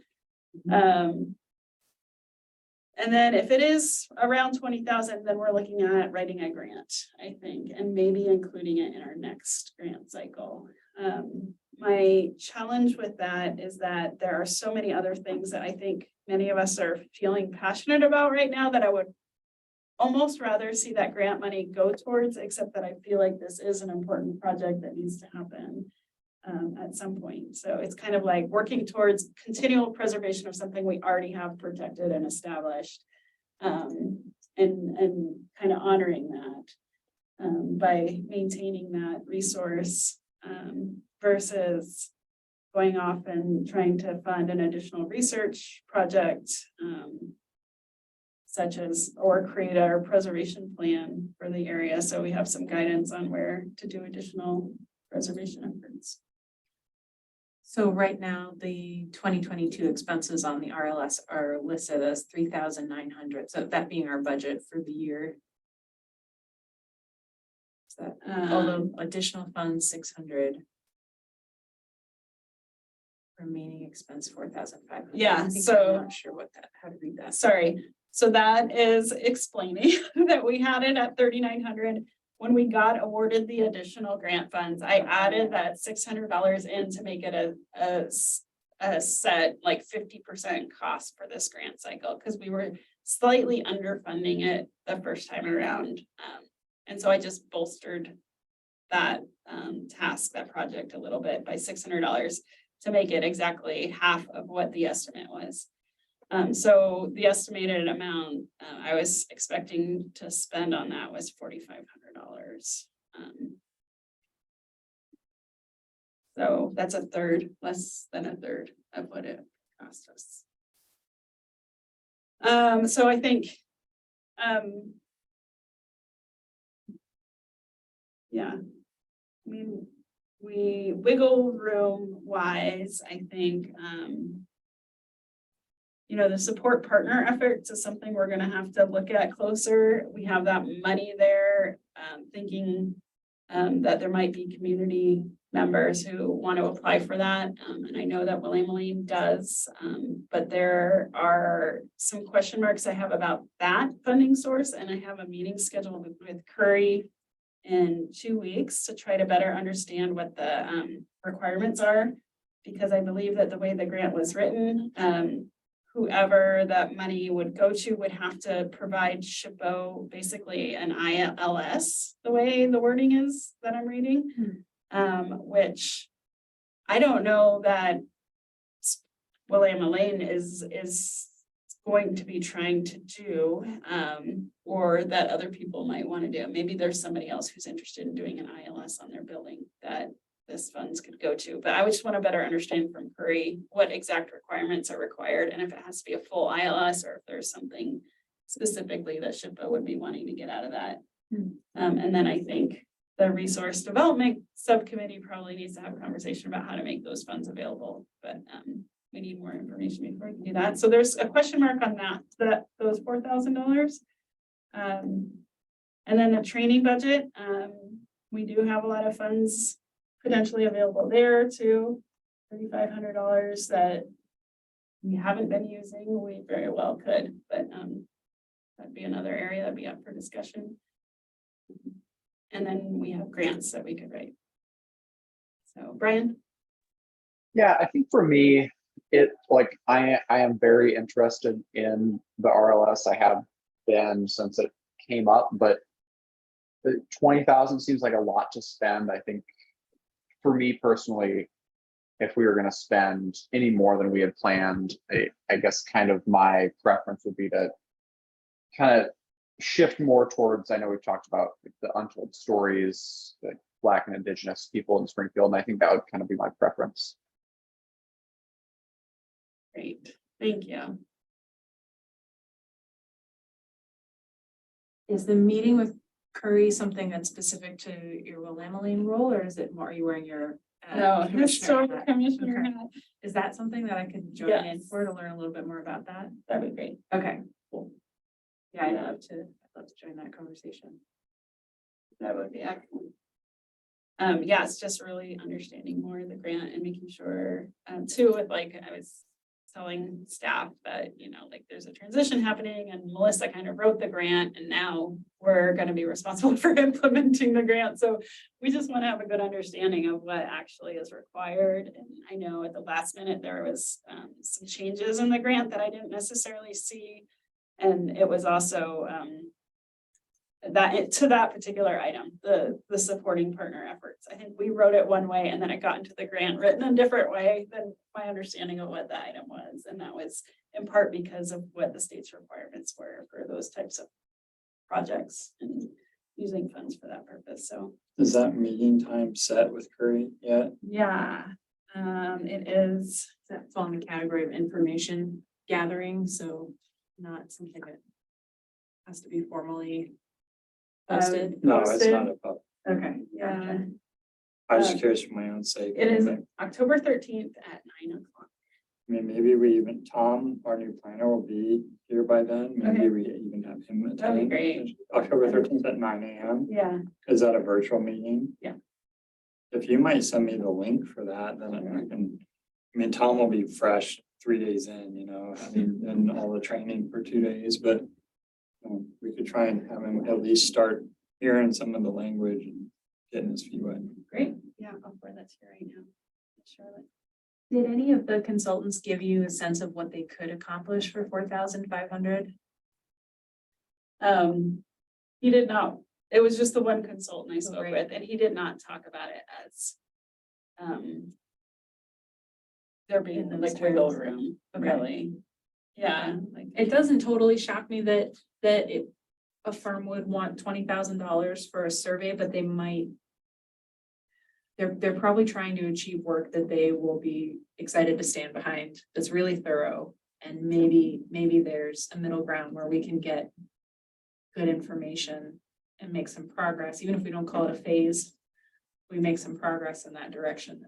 And then if it is around 20,000, then we're looking at writing a grant, I think, and maybe including it in our next grant cycle. My challenge with that is that there are so many other things that I think many of us are feeling passionate about right now that I would almost rather see that grant money go towards, except that I feel like this is an important project that needs to happen at some point. So it's kind of like working towards continual preservation of something we already have protected and established, and kind of honoring that by maintaining that resource versus going off and trying to fund an additional research project, such as, or create our preservation plan for the area. So we have some guidance on where to do additional preservation efforts. So right now, the 2022 expenses on the RLS are listed as 3,900. So that being our budget for the year. So although additional funds 600. Remaining expense 4,500. Yeah, I'm so- not sure what that, how to read that. Sorry, so that is explaining that we had it at 3,900. When we got awarded the additional grant funds, I added that $600 in to make it a set like 50% cost for this grant cycle, because we were slightly underfunding it the first time around. And so I just bolstered that task, that project a little bit by $600 to make it exactly half of what the estimate was. So the estimated amount I was expecting to spend on that was $4,500. So that's a third, less than a third of what it cost us. So I think, yeah, I mean, we wiggle room wise, I think, you know, the support partner efforts is something we're gonna have to look at closer. We have that money there, thinking that there might be community members who want to apply for that. And I know that William Lane does, but there are some question marks I have about that funding source. And I have a meeting scheduled with Curry in 2 weeks to try to better understand what the requirements are. Because I believe that the way the grant was written, whoever that money would go to would have to provide SHPO basically an ILS, the way the wording is that I'm reading, which I don't know that William Lane is going to be trying to do, or that other people might want to do. Maybe there's somebody else who's interested in doing an ILS on their building that this funds could go to, but I would just want to better understand from Curry what exact requirements are required and if it has to be a full ILS or if there's something specifically that SHPO would be wanting to get out of that. And then I think the resource development subcommittee probably needs to have a conversation about how to make those funds available, but we need more information before we can do that. So there's a question mark on that those $4,000. And then the training budget, we do have a lot of funds potentially available there too, $3,500 that we haven't been using. We very well could, but that'd be another area that'd be up for discussion. And then we have grants that we could write. So Brian? Yeah, I think for me, I am very interested in the RLS. I have been since it came up, but the 20,000 seems like a lot to spend. I think for me personally, if we were going to spend any more than we had planned, I guess kind of my preference would be to kind of shift more towards, I know we've talked about like, the untold stories, like Black and Indigenous people in Springfield, and I think that would kind of be my preference. Great, thank you. Is the meeting with Curry something that's specific to your Willamette role, or is it more, are you wearing your? No, commissioner historical hat? commissioner Okay. hat, Is that something that I could join in Yes. for to learn a little bit more about that? that'd be great. Okay, cool. Yeah, I'd love to join that conversation. That would be excellent. Yeah, it's just really understanding more of the grant and making sure, too, with like, I was telling staff that, you know, like there's a transition happening and Melissa kind of wrote the grant and now we're gonna be responsible for implementing the grant. So we just want to have a good understanding of what actually is required. And I know at the last minute, there was some changes in the grant that I didn't necessarily see. And it was also to that particular item, the supporting partner efforts. I think we wrote it one way and then it got into the grant written a different way than my understanding of what the item was. And that was in part because of what the state's requirements were for those types of projects and using funds for that purpose. So Is that meeting time set with Curry yet? yeah, it is. That fall in the category of information gathering, so not something that has to be formally posted. No, it's Posted. not a pub. Okay. Yeah, I was just curious for my own sake. it is I October 13th at 9 o'clock. mean, maybe we even, Tom, our new planner, will be here by then. Maybe Okay. we even have him attend. That'd be great. October 13th at 9 a.m. Yeah, Is that a virtual meeting? Yeah. If you might send me the link for that, then I can, I mean, Tom will be fresh 3 days in, you know, having done all the training for 2 days, but we could try and have him at least start hearing some of the language and getting his feet wet. great. Yeah, I'll forward that to you right now. Charlotte. Did any of the consultants give you a sense of what they could accomplish for 4,500? He did not, it was just the one consultant I spoke great. with, and he did not talk about it as there being In those like wiggle terms. room, Okay. really. Yeah, like, It doesn't totally shock me that a firm would want $20,000 for a survey, but they might. They're probably trying to achieve work that they will be excited to stand behind, that's really thorough. And maybe there's a middle ground where we can get good information and make some progress, even if we don't call it a phase. We make some progress in that direction.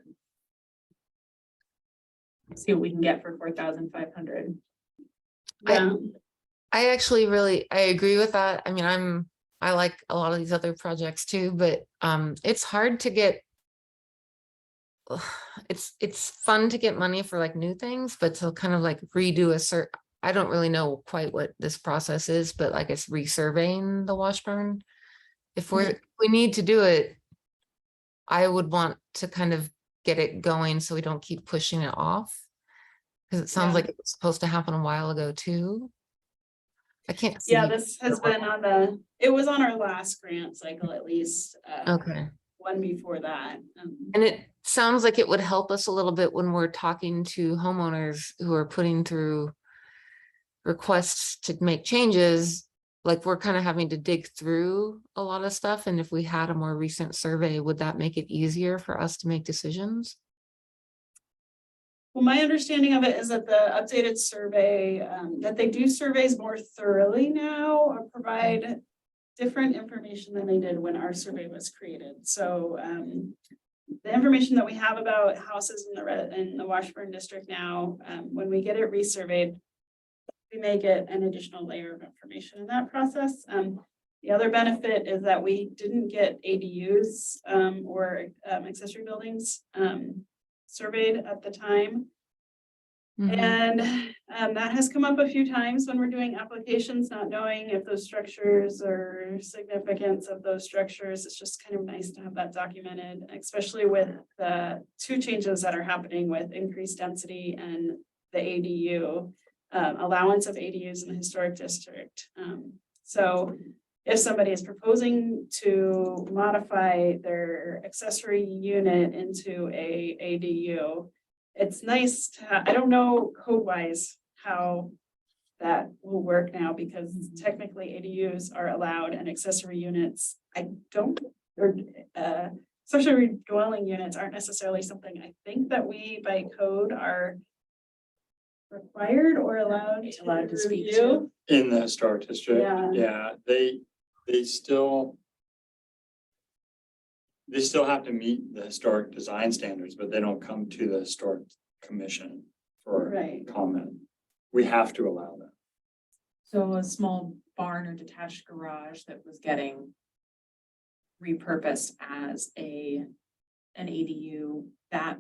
And see what we can get for 4,500. yeah, I actually I agree with that. I mean, I like a lot of these other projects too, but it's hard to get. It's fun to get money for like new things, but to kind of like redo I don't really know quite what this process is, but like it's resurveying the Washburn. If we need to do it, I would want to kind of get it going so we don't keep pushing it off. Because it sounds Yeah. like it was supposed to happen a while ago too. I can't see. yeah, this has been it was on our last grant cycle at least. Okay. One before that. And it sounds like it would help us a little bit when we're talking to homeowners who are putting through requests to make changes. Like we're kind of having to dig through a lot of stuff. And if we had a more recent survey, would that make it easier for us to make decisions? Well, my understanding of it is that the updated survey, that they do surveys more thoroughly now or provide different information than they did when our survey was created. So the information that we have about houses in the Washburn district now, when we get it resurveyed, we may get an additional layer of information in that process. The other benefit is that we didn't get ADUs or accessory buildings surveyed at the time. Mhm. And that has come up a few times when we're doing applications, not knowing if those structures or significance of those structures. It's just kind of nice to have that documented, especially with the two changes that are happening with increased density and the ADU, allowance of ADUs in the historic district. So if somebody is proposing to modify their accessory unit into a ADU, it's nice to, I don't know code wise how that will work now because technically ADUs are allowed and accessory units, accessory dwelling units aren't necessarily something I think that we by code are required or allowed to speak review. In the historic district, Yeah. yeah, they still have to meet the historic design standards, but they don't come to the historic commission for Right. comment. We have to allow that. So a small barn or detached garage that was getting repurposed as an ADU, that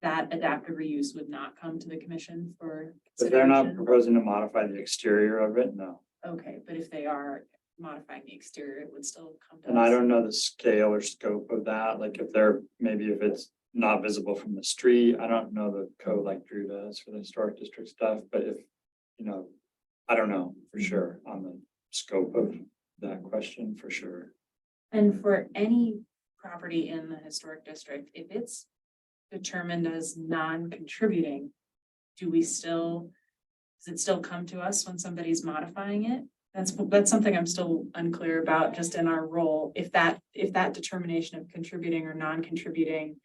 adaptive reuse would not come to the commission for If they're not consideration? proposing to modify the exterior of it, no. Okay, but if they are modifying the exterior, it would still come to us. And I don't know the scale or scope of that, like if they're, maybe if it's not visible from the street, I don't know the code like Drew does for the historic district stuff, but if, I don't know for sure on the scope of that question for sure. And for any property in the historic district, if it's determined as non-contributing, does it still come to us when somebody's modifying it? That's something I'm still unclear about, just in our role, if that determination of contributing or non-contributing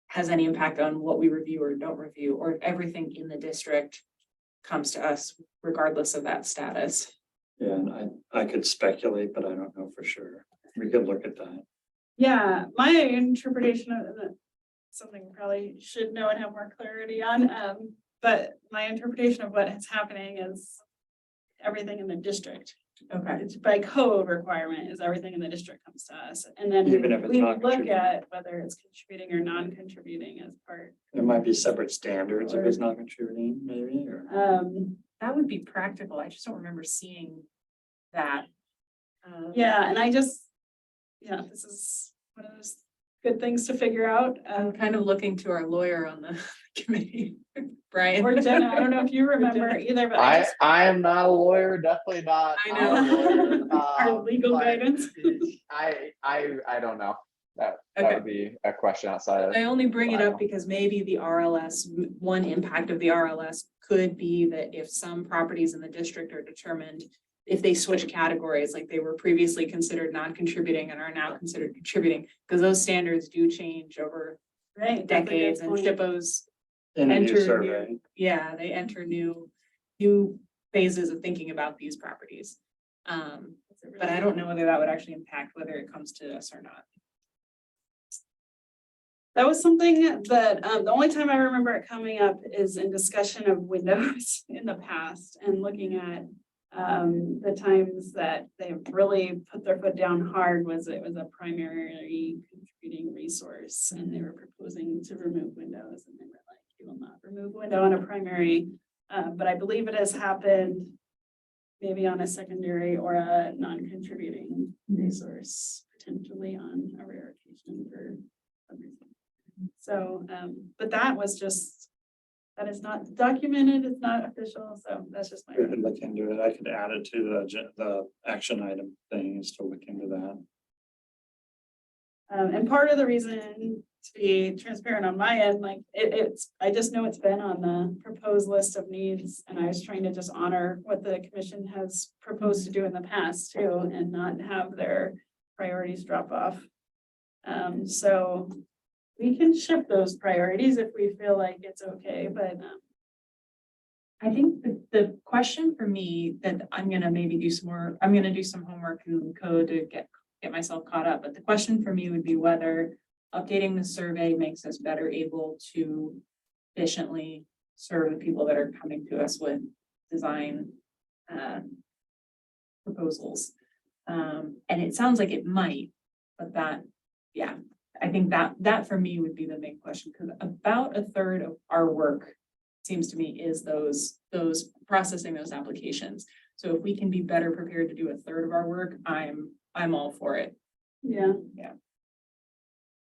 has any impact on what we review or don't review, or if everything in the district comes to us regardless of that status. Yeah, and I could speculate, but I don't know for sure. We could look at that. Yeah, my interpretation of that, something we probably should know and have more clarity on, but my interpretation of what is happening is everything in the district. Okay. It's by code requirement is everything in the district comes to us, and then Even if it's we not look contributing. at whether it's contributing or non-contributing as part. There might be separate standards if it's not contributing, maybe, or. That would be practical. I just don't remember seeing that. Yeah, and this is one of those good things to figure out. I'm kind of looking to our lawyer on the committee, Brian. Or Jenna, I don't know if you remember either, but I am not a lawyer, definitely not. I a know. lawyer, Our legal but guidance. I don't know. That Okay. would be a question outside of. I only bring it up because maybe the RLS, one impact of the RLS could be that if some properties in the district are determined, if they switch categories, like they were previously considered non-contributing and are now considered contributing, because those standards do change over Right. that's a good decades, and point. SHPOs, In a new enter survey. yeah, they enter new phases of thinking about these properties. But I don't know whether that would actually impact whether it comes to us or not. That was something that, the only time I remember it coming up is in discussion of windows in the past and looking at the times that they really put their foot down hard was it was a primary contributing resource and they were proposing to remove windows and they were like, you will not remove window on a primary. But I believe it has happened maybe on a secondary or a non-contributing resource, potentially on a rare occasion for some reason. So, but that is not documented, it's not official, so that's just my. We could look into it. I could add it to the action item thing is to look into that. And part of the reason to be transparent on my end, like I just know it's been on the proposed list of needs. And I was trying to just honor what the commission has proposed to do in the past too, and not have their priorities drop off. So we can shift those priorities if we feel like it's okay, but I think the question for me that I'm gonna maybe do some more, I'm gonna do some homework in code to get myself caught up, but the question for me would be whether updating the survey makes us better able to efficiently serve the people that are coming to us with design proposals. And it sounds like it might, but yeah, I think that for me would be the main question, because about a third of our work seems to me is those processing those applications. So if we can be better prepared to do a third of our work, I'm all for it. yeah. Yeah.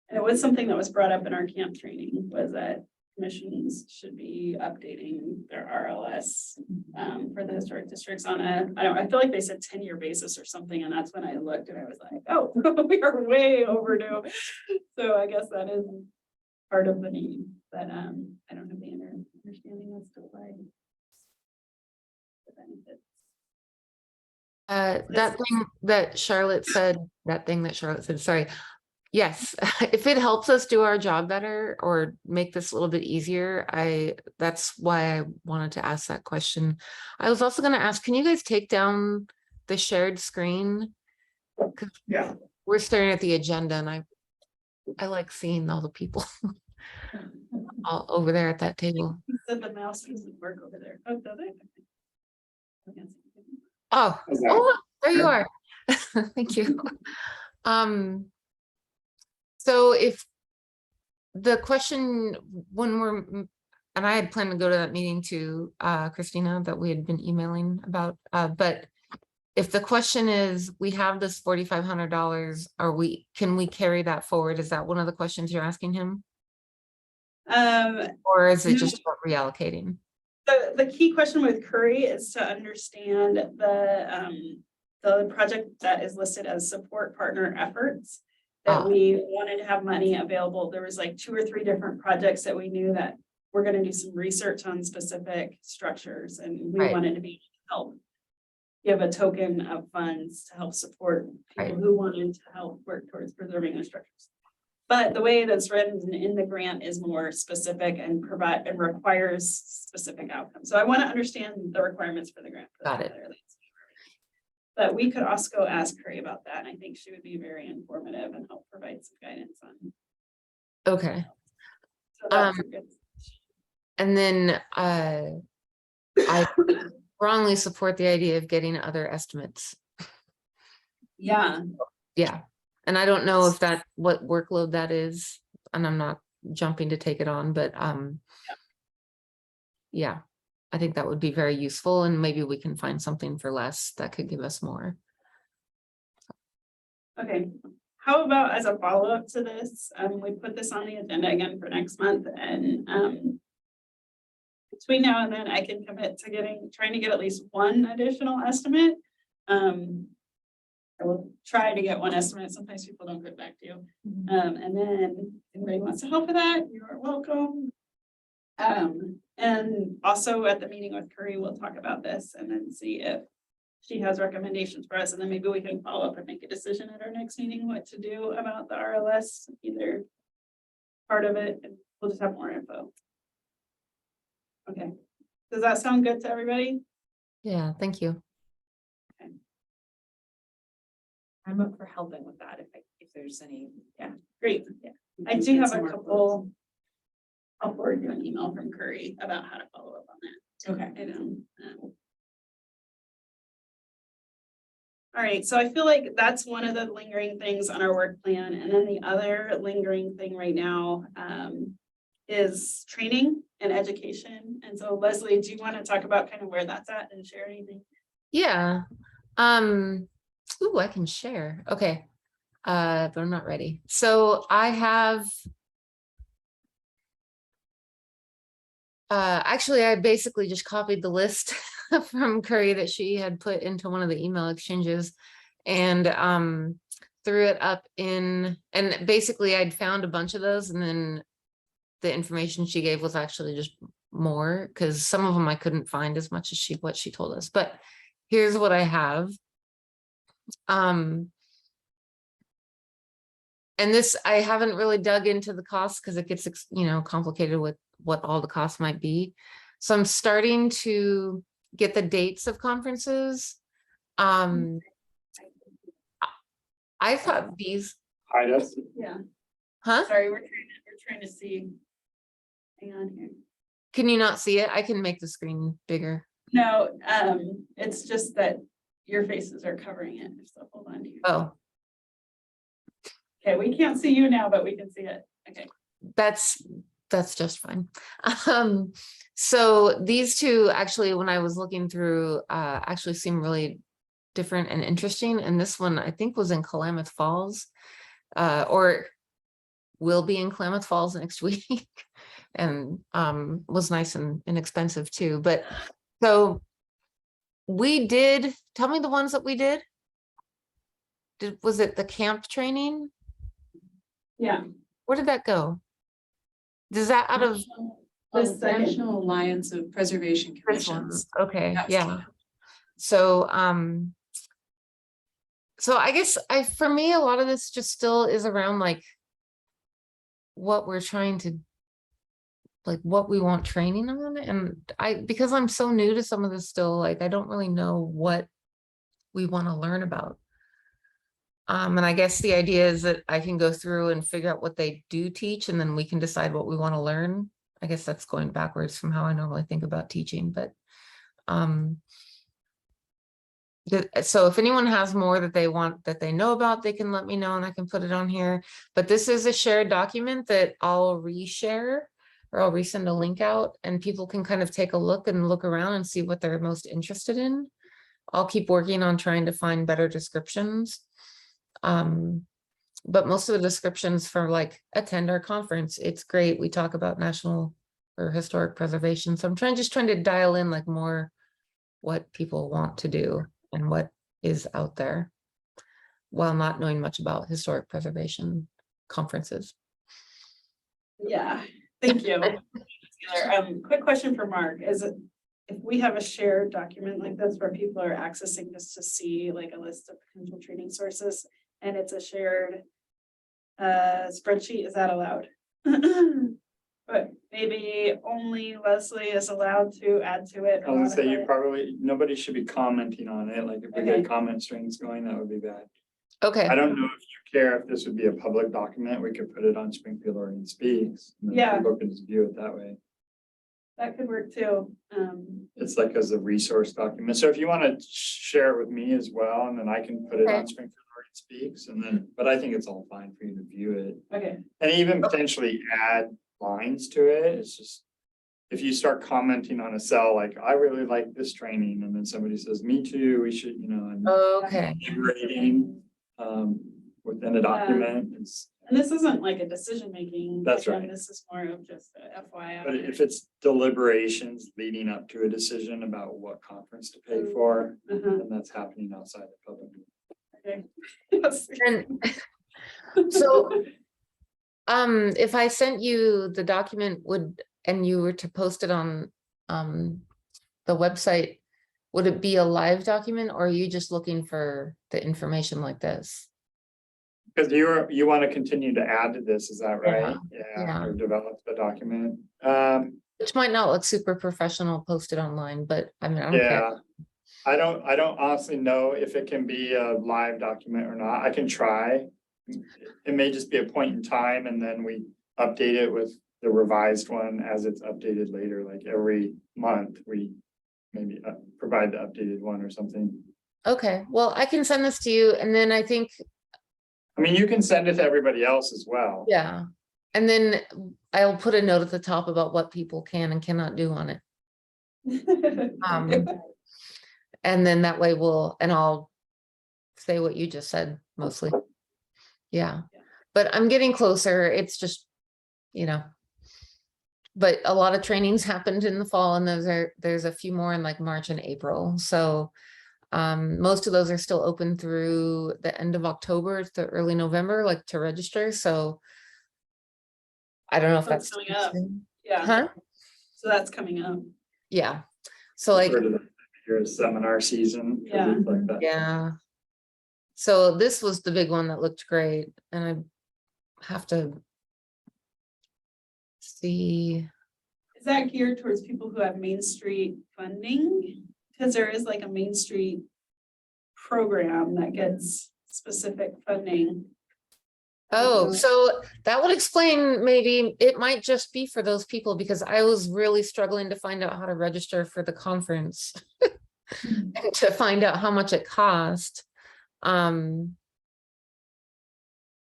And it was something that was brought up in our camp training was that commissions should be updating their RLS for the historic districts on I feel like they said 10-year basis or something. And that's when I looked and I was like, oh, we are way overdue. So I guess that is part of the need, but I don't have the understanding as to why. benefits. That thing that Charlotte said, sorry. Yes, if it helps us do our job better or make this a little bit easier, that's why I wanted to ask that question. I was also gonna ask, can you guys take down the shared screen? 'Cause Yeah. we're staring at the agenda and I like seeing all the people all over there at that table. He said the mouse doesn't work over there. Oh, does it? Okay. Oh, Okay. oh, there you are. Thank you. So if the question and I had planned to go to that meeting to Christina that we had been emailing about, but if the question is, we have this $4,500, can we carry that forward? Is that one of the questions you're asking him? Or is it just about reallocating? The key question with Curry is to understand the project that is listed as support partner efforts. That we wanted to have money available. There was like 2 or 3 different projects that we knew that we're gonna do some research on specific structures, and we Right. wanted to be help. Give a token of funds to help support people who wanted to help work towards preserving their structures. But the way that's written in the grant is more specific and requires specific outcomes. So I want to understand the requirements for the grant. Got it. But we could also go ask Curry about that. And I think she would be very informative and help provide some guidance on. Okay. So that's a good. And then I strongly support the idea of getting other estimates. Yeah, Yeah. And I don't know if what workload that is, and I'm not jumping to take it on, but yeah, I think that would be very useful, and maybe we can find something for less that could give us more. okay. How about as a follow-up to this, we put this on the agenda again for next month, and between now and then I can commit to trying to get at least one additional estimate. I will try to get one estimate. Sometimes people don't get back to you. And then if anybody wants to help with that, you are welcome. And also at the meeting with Curry, we'll talk about this and then see if she has recommendations for us. And then maybe we can follow up and make a decision at our next meeting, what to do about the RLS, either part of it, and we'll just have more info. Okay. Does that sound good to everybody? Yeah, thank you. I'm up for helping with that if there's any. Yeah, great. Yeah. I do have a couple. I'll forward you an email from Curry about how to follow up on that. Okay. I know. All right, so I feel like that's one of the lingering things on our work plan. And then the other lingering thing right now is training and education. And so Leslie, do you want to talk about kind of where that's at and share anything? Yeah. Ooh, I can share. Okay. But I'm not ready. So I have actually I basically just copied the list from Curry that she had put into one of the email exchanges and threw it up and basically I'd found a bunch of those, and then the information she gave was actually just more because some of them I couldn't find as much as what she told us. But here's what I have. And this, I haven't really dug into the cost because it gets, complicated with what all the costs might be. So I'm starting to get the dates of conferences. I thought these, Hide us. Yeah, huh? sorry, we're trying to see. Hang on here. Can you not see it? I can make the screen bigger. No, it's just that your faces are covering it. So hold on here. Oh, Okay, we can't see you now, but we can see it. Okay. that's just fine. So these two actually, when I was looking through, actually seem really different and interesting. And this one I think was in Klamath Falls, or will be in Klamath Falls next week, and was nice and inexpensive too. But so we did. Tell me the ones that we did. Was it the camp training? Yeah. Where did that go? Does that out of This second. National Alliance of Preservation this one? Commissions. Okay, That was yeah. camp. So, so I guess for me, a lot of this just still is around like what we're trying to, like what we want training on. And because I'm so new to some of this still, like, I don't really know what we want to learn about. And I guess the idea is that I can go through and figure out what they do teach, and then we can decide what we want to learn. I guess that's going backwards from how I normally think about teaching, but so if anyone has more that they want, that they know about, they can let me know and I can put it on here. But this is a shared document that I'll reshare, or I'll resend a link out, and people can kind of take a look and look around and see what they're most interested in. I'll keep working on trying to find better descriptions. But most of the descriptions for like attend our conference, it's great. We talk about national or historic preservation. So I'm just trying to dial in like more what people want to do and what is out there, while not knowing much about historic preservation conferences. Yeah, thank you. Quick question for Mark, is it, if we have a shared document like this where people are accessing just to see like a list of potential training sources, and it's a shared spreadsheet, is that allowed? But maybe only Leslie is allowed to add to it. I was gonna say, you probably, nobody should be commenting on it, like if we Okay. get comment strings going, that would be bad. Okay. I don't know if you care if this would be a public document, we could put it on Springfield Oregon Speaks. And then Yeah. people can just view it that way. That could work too. It's like as a resource document, so if you want to share it with me as well, and then I can put it Okay. on Springfield Oregon Speaks, and then, but I think it's all fine for you to view it. Okay, And even potentially add lines to it, it's just. If you start commenting on a cell, like, I really like this training, and then somebody says, me too, we should, and Okay. rating. Within a document, it's, and this isn't like a decision-making. That's item, right. This is more of just a FYI. but if it's deliberations leading up to a decision about what conference to pay for, Uh-huh, then that's happening outside the public. okay. Yes. And so, if I sent you the document, and you were to post it on the website, would it be a live document, or are you just looking for the information like this? Because you want to continue to add to this, is that right? Yeah. Or develop the document. Which might not look super professional posted online, but I mean, I don't care. Yeah. I don't honestly know if it can be a live document or not. I can try. It may just be a point in time, and then we update it with the revised one as it's updated later, like every month we maybe provide the updated one or something. Okay, well, I can send this to you, and then I think, I mean, you can send it to everybody else as well. yeah. And then I'll put a note at the top about what people can and cannot do on it. And then that way I'll say what you just said mostly. Yeah, but I'm getting closer. It's just, but a lot of trainings happened in the fall, and there's a few more in like March and April. So most of those are still open through the end of October to early November, like to register. So I don't know if That's that's coming up. Yeah, huh? so that's coming up. Yeah. So like, Sort of your seminar season. for Yeah. things like that. yeah. So this was the big one that looked great, and I have to see. Is that geared towards people who have Main Street funding? Because there is like a Main Street program that gets specific funding. Oh, so that would explain, maybe it might just be for those people, because I was really struggling to find out how to register for the conference. And to find out how much it cost.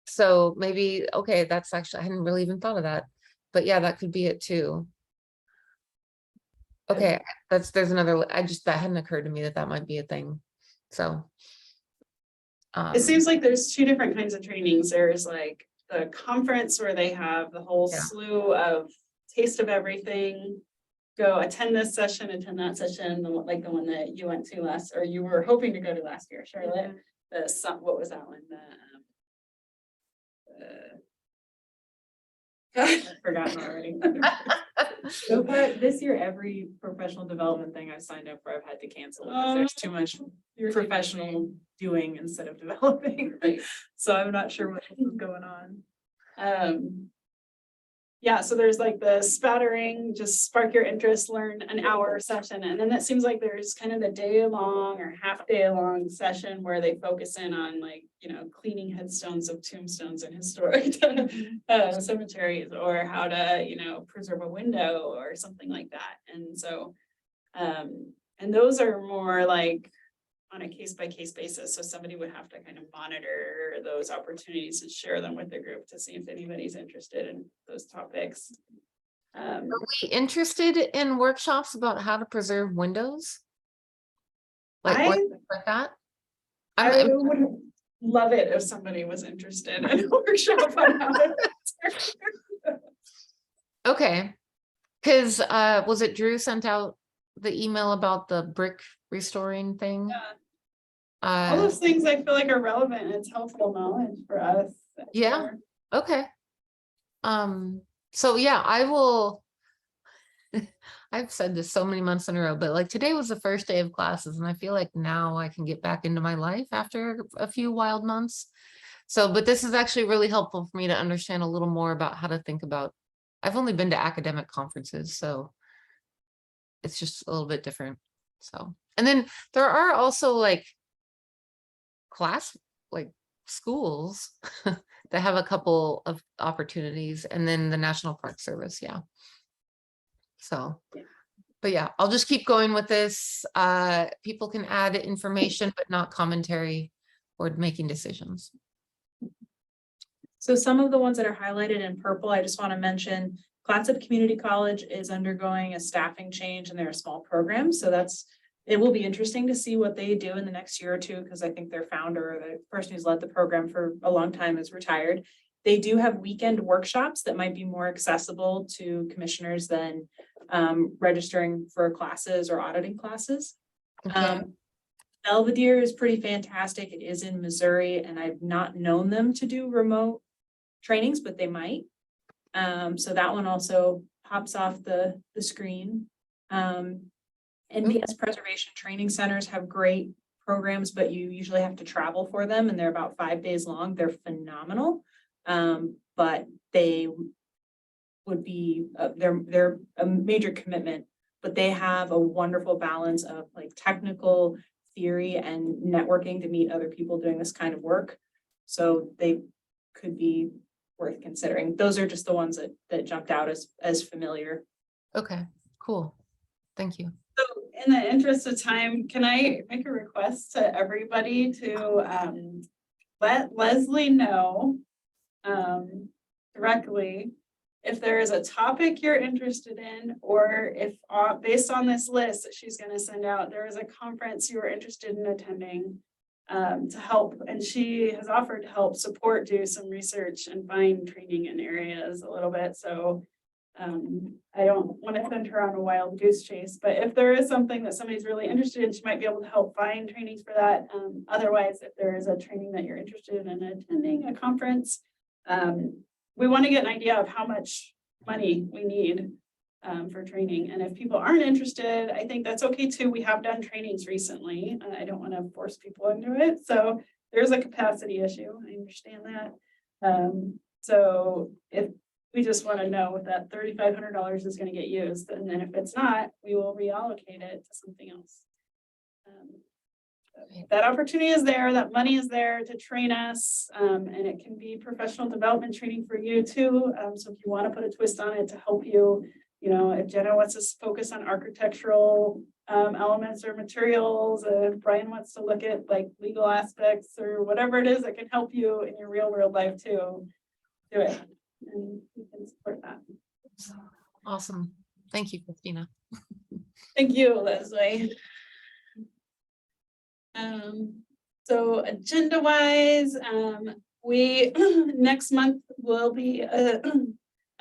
So maybe, okay, that's actually, I hadn't really even thought of that, but yeah, that could be it too. Okay, there's another, that hadn't occurred to me that might be a thing, so. It seems like there's two different kinds of trainings. There's like the conference where they have the whole Yeah. slew of taste of everything. Go attend this session, attend that session, like the one that you went to last, or you were hoping to go to last year, Charlotte. What was that one? I've forgotten already. So far, this year, every professional development thing I've signed up for, I've had to cancel because there's too much professional doing instead of developing. Right. So I'm not sure what is going on. Yeah, so there's like the spattering, just spark your interest, learn an hour session. And then it seems like there's kind of the day long or half day long session where they focus in on like, cleaning headstones of tombstones and historic cemeteries, or how to, preserve a window or something like that. And so, and those are more like on a case by case basis. So somebody would have to kind of monitor those opportunities and share them with the group to see if anybody's interested in those topics. Are we interested in workshops about how to preserve windows? Like, or I- things like that? I would love it if somebody was interested in a workshop on how to. Okay, because was it Drew sent out the email about the brick restoring thing? Yeah. All Uh, those things I feel like are relevant and it's helpful knowledge for us. Yeah. okay. So yeah, I will. I've said this so many months in a row, but like today was the first day of classes and I feel like now I can get back into my life after a few wild months. So, but this is actually really helpful for me to understand a little more about how to think about. I've only been to academic conferences, so it's just a little bit different. So, and then there are also like schools that have a couple of opportunities, and then the National Park Service. Yeah. So, but yeah, I'll just keep going with this. People can add information, but not commentary or making decisions. So some of the ones that are highlighted in purple, I just want to mention, Clatsop Community College is undergoing a staffing change and they're a small program. So it will be interesting to see what they do in the next year or two, because I think their founder, or the person who's led the program for a long time, is retired. They do have weekend workshops that might be more accessible to commissioners than registering for classes or auditing classes. Okay. Belvedere is pretty fantastic. It is in Missouri, and I've not known them to do remote trainings, but they might. So that one also pops off the screen. NPS preservation training centers have great programs, but you usually have to travel for them, and they're about 5 days long. They're phenomenal. But they would be, they're a major commitment, but they have a wonderful balance of like technical theory and networking to meet other people doing this kind of work. So they could be worth considering. Those are just the ones that jumped out as familiar. Okay, cool. Thank you. So in the interest of time, can I make a request to everybody to let Leslie know directly if there is a topic you're interested in, or if based on this list that she's going to send out, there is a conference you are interested in attending to help. And she has offered to help support, do some research and find training in areas a little bit. So I don't want to send her on a wild goose chase, but if there is something that somebody's really interested in, she might be able to help find trainings for that. Otherwise, if there is a training that you're interested in attending a conference, we want to get an idea of how much money we need for training. And if people aren't interested, I think that's okay too. We have done trainings recently. I don't want to force people into it. So there's a capacity issue. I understand that. So if we just want to know if that $3,500 is going to get used, and then if it's not, we will reallocate it to something else. That opportunity is there, that money is there to train us, and it can be professional development training for you too. So if you want to put a twist on it to help you, if Jenna wants to focus on architectural elements or materials, if Brian wants to look at like legal aspects or whatever it is that can help you in your real world life too, do it. And we can support that. Awesome. Thank you, Christina. Thank you, Leslie. So agenda wise, we next month will be a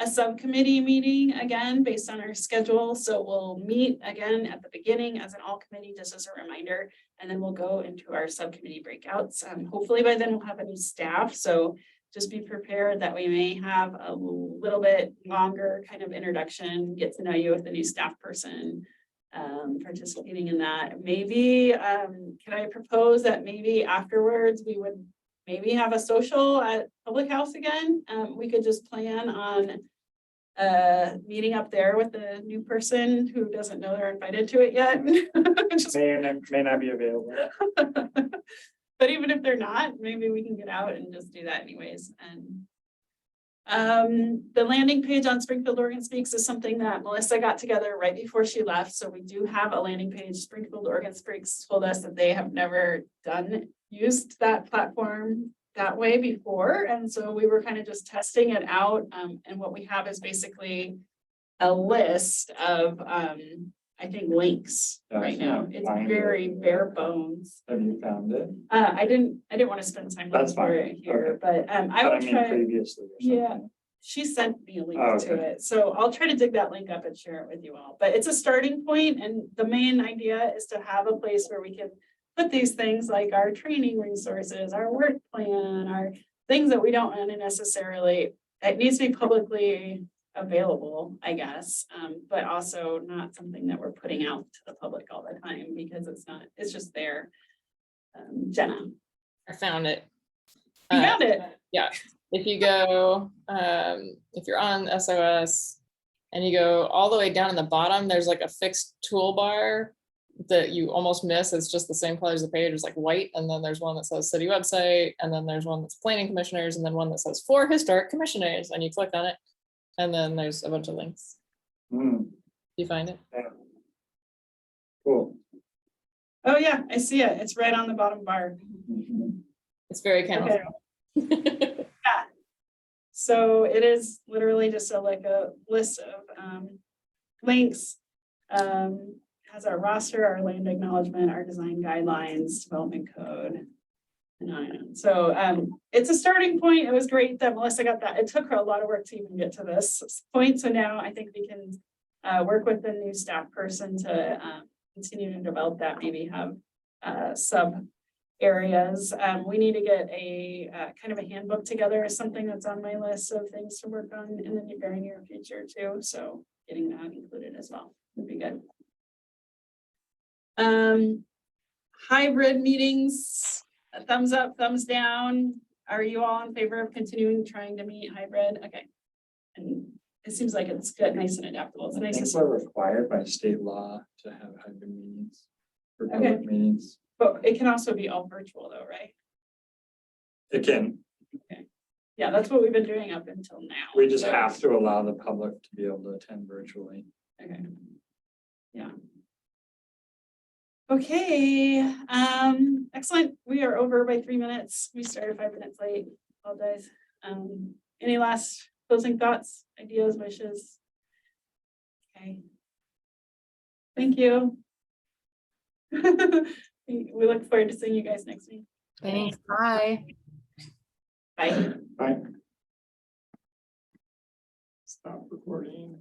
subcommittee meeting again based on our schedule. So we'll meet again at the beginning as an all committee, just as a reminder, and then we'll go into our subcommittee breakouts. Hopefully by then we'll have a new staff. So just be prepared that we may have a little bit longer kind of introduction, get to know you with the new staff person. Participating in that. Maybe, can I propose that maybe afterwards we would maybe have a social at Public House again? We could just plan on meeting up there with the new person who doesn't know they're invited to it yet. Just- May not be available. But even if they're not, maybe we can get out and just do that anyways. And the landing page on Springfield Oregon Speaks is something that Melissa got together right before she left. So we do have a landing page. Springfield Oregon Speaks told us that they have never used that platform that way before. And so we were kind of just testing it out. And what we have is basically a list of, I think, links Yeah, I right now. can't It's find very it. bare bones. Have you found it? I didn't want to spend time looking That's for fine. it here, Okay. but I But would mean try. previously or Yeah. something. She sent me a link Oh, to okay. it, so I'll try to dig that link up and share it with you all. But it's a starting point, and the main idea is to have a place where we can put these things like our training resources, our work plan, our things that we don't want to necessarily, it needs to be publicly available, I guess, but also not something that we're putting out to the public all the time because it's just there. Jenna, I found it. you found it. Yeah, if you go, if you're on SOS and you go all the way down in the bottom, there's like a fixed toolbar that you almost miss. It's just the same color as the page. It's like white. And then there's one that says city website. And then there's one that's planning commissioners. And then one that says for historic commissioners. And you click on it. And then there's a bunch of links. Hmm, You find it? cool. Oh, yeah, I see it. It's right on the bottom bar. Mhm. It's very Okay. kind So it is literally just like a list of links. Has our roster, our land acknowledgement, our design guidelines, development code. And on and on. So it's a starting point. It was great that Melissa got that. It took her a lot of work to even get to this point. So now I think we can work with the new staff person to continue to develop that, maybe have sub areas. We need to get a kind of a handbook together, is something that's on my list of things to work on in the very near future too. So getting that included as well would be good. Hybrid meetings, a thumbs up, thumbs down. Are you all in favor of continuing trying to meet hybrid? Okay. And it seems like it's good, nice and adaptable. It's I nice think to see. we're required by state law to have hybrid meetings. For public meetings. But it can also be all virtual though, right? It can, Yeah, that's what we've been doing up until now. we just So- have to allow the public to be able to attend virtually. Okay. Yeah. Okay, excellent. We are over by 3 minutes. We started 5 minutes late. Apologize. Any last closing thoughts, ideas, wishes? Okay. Thank you. We look forward to seeing you guys next week. Thanks, bye. Bye. Bye. Stop recording.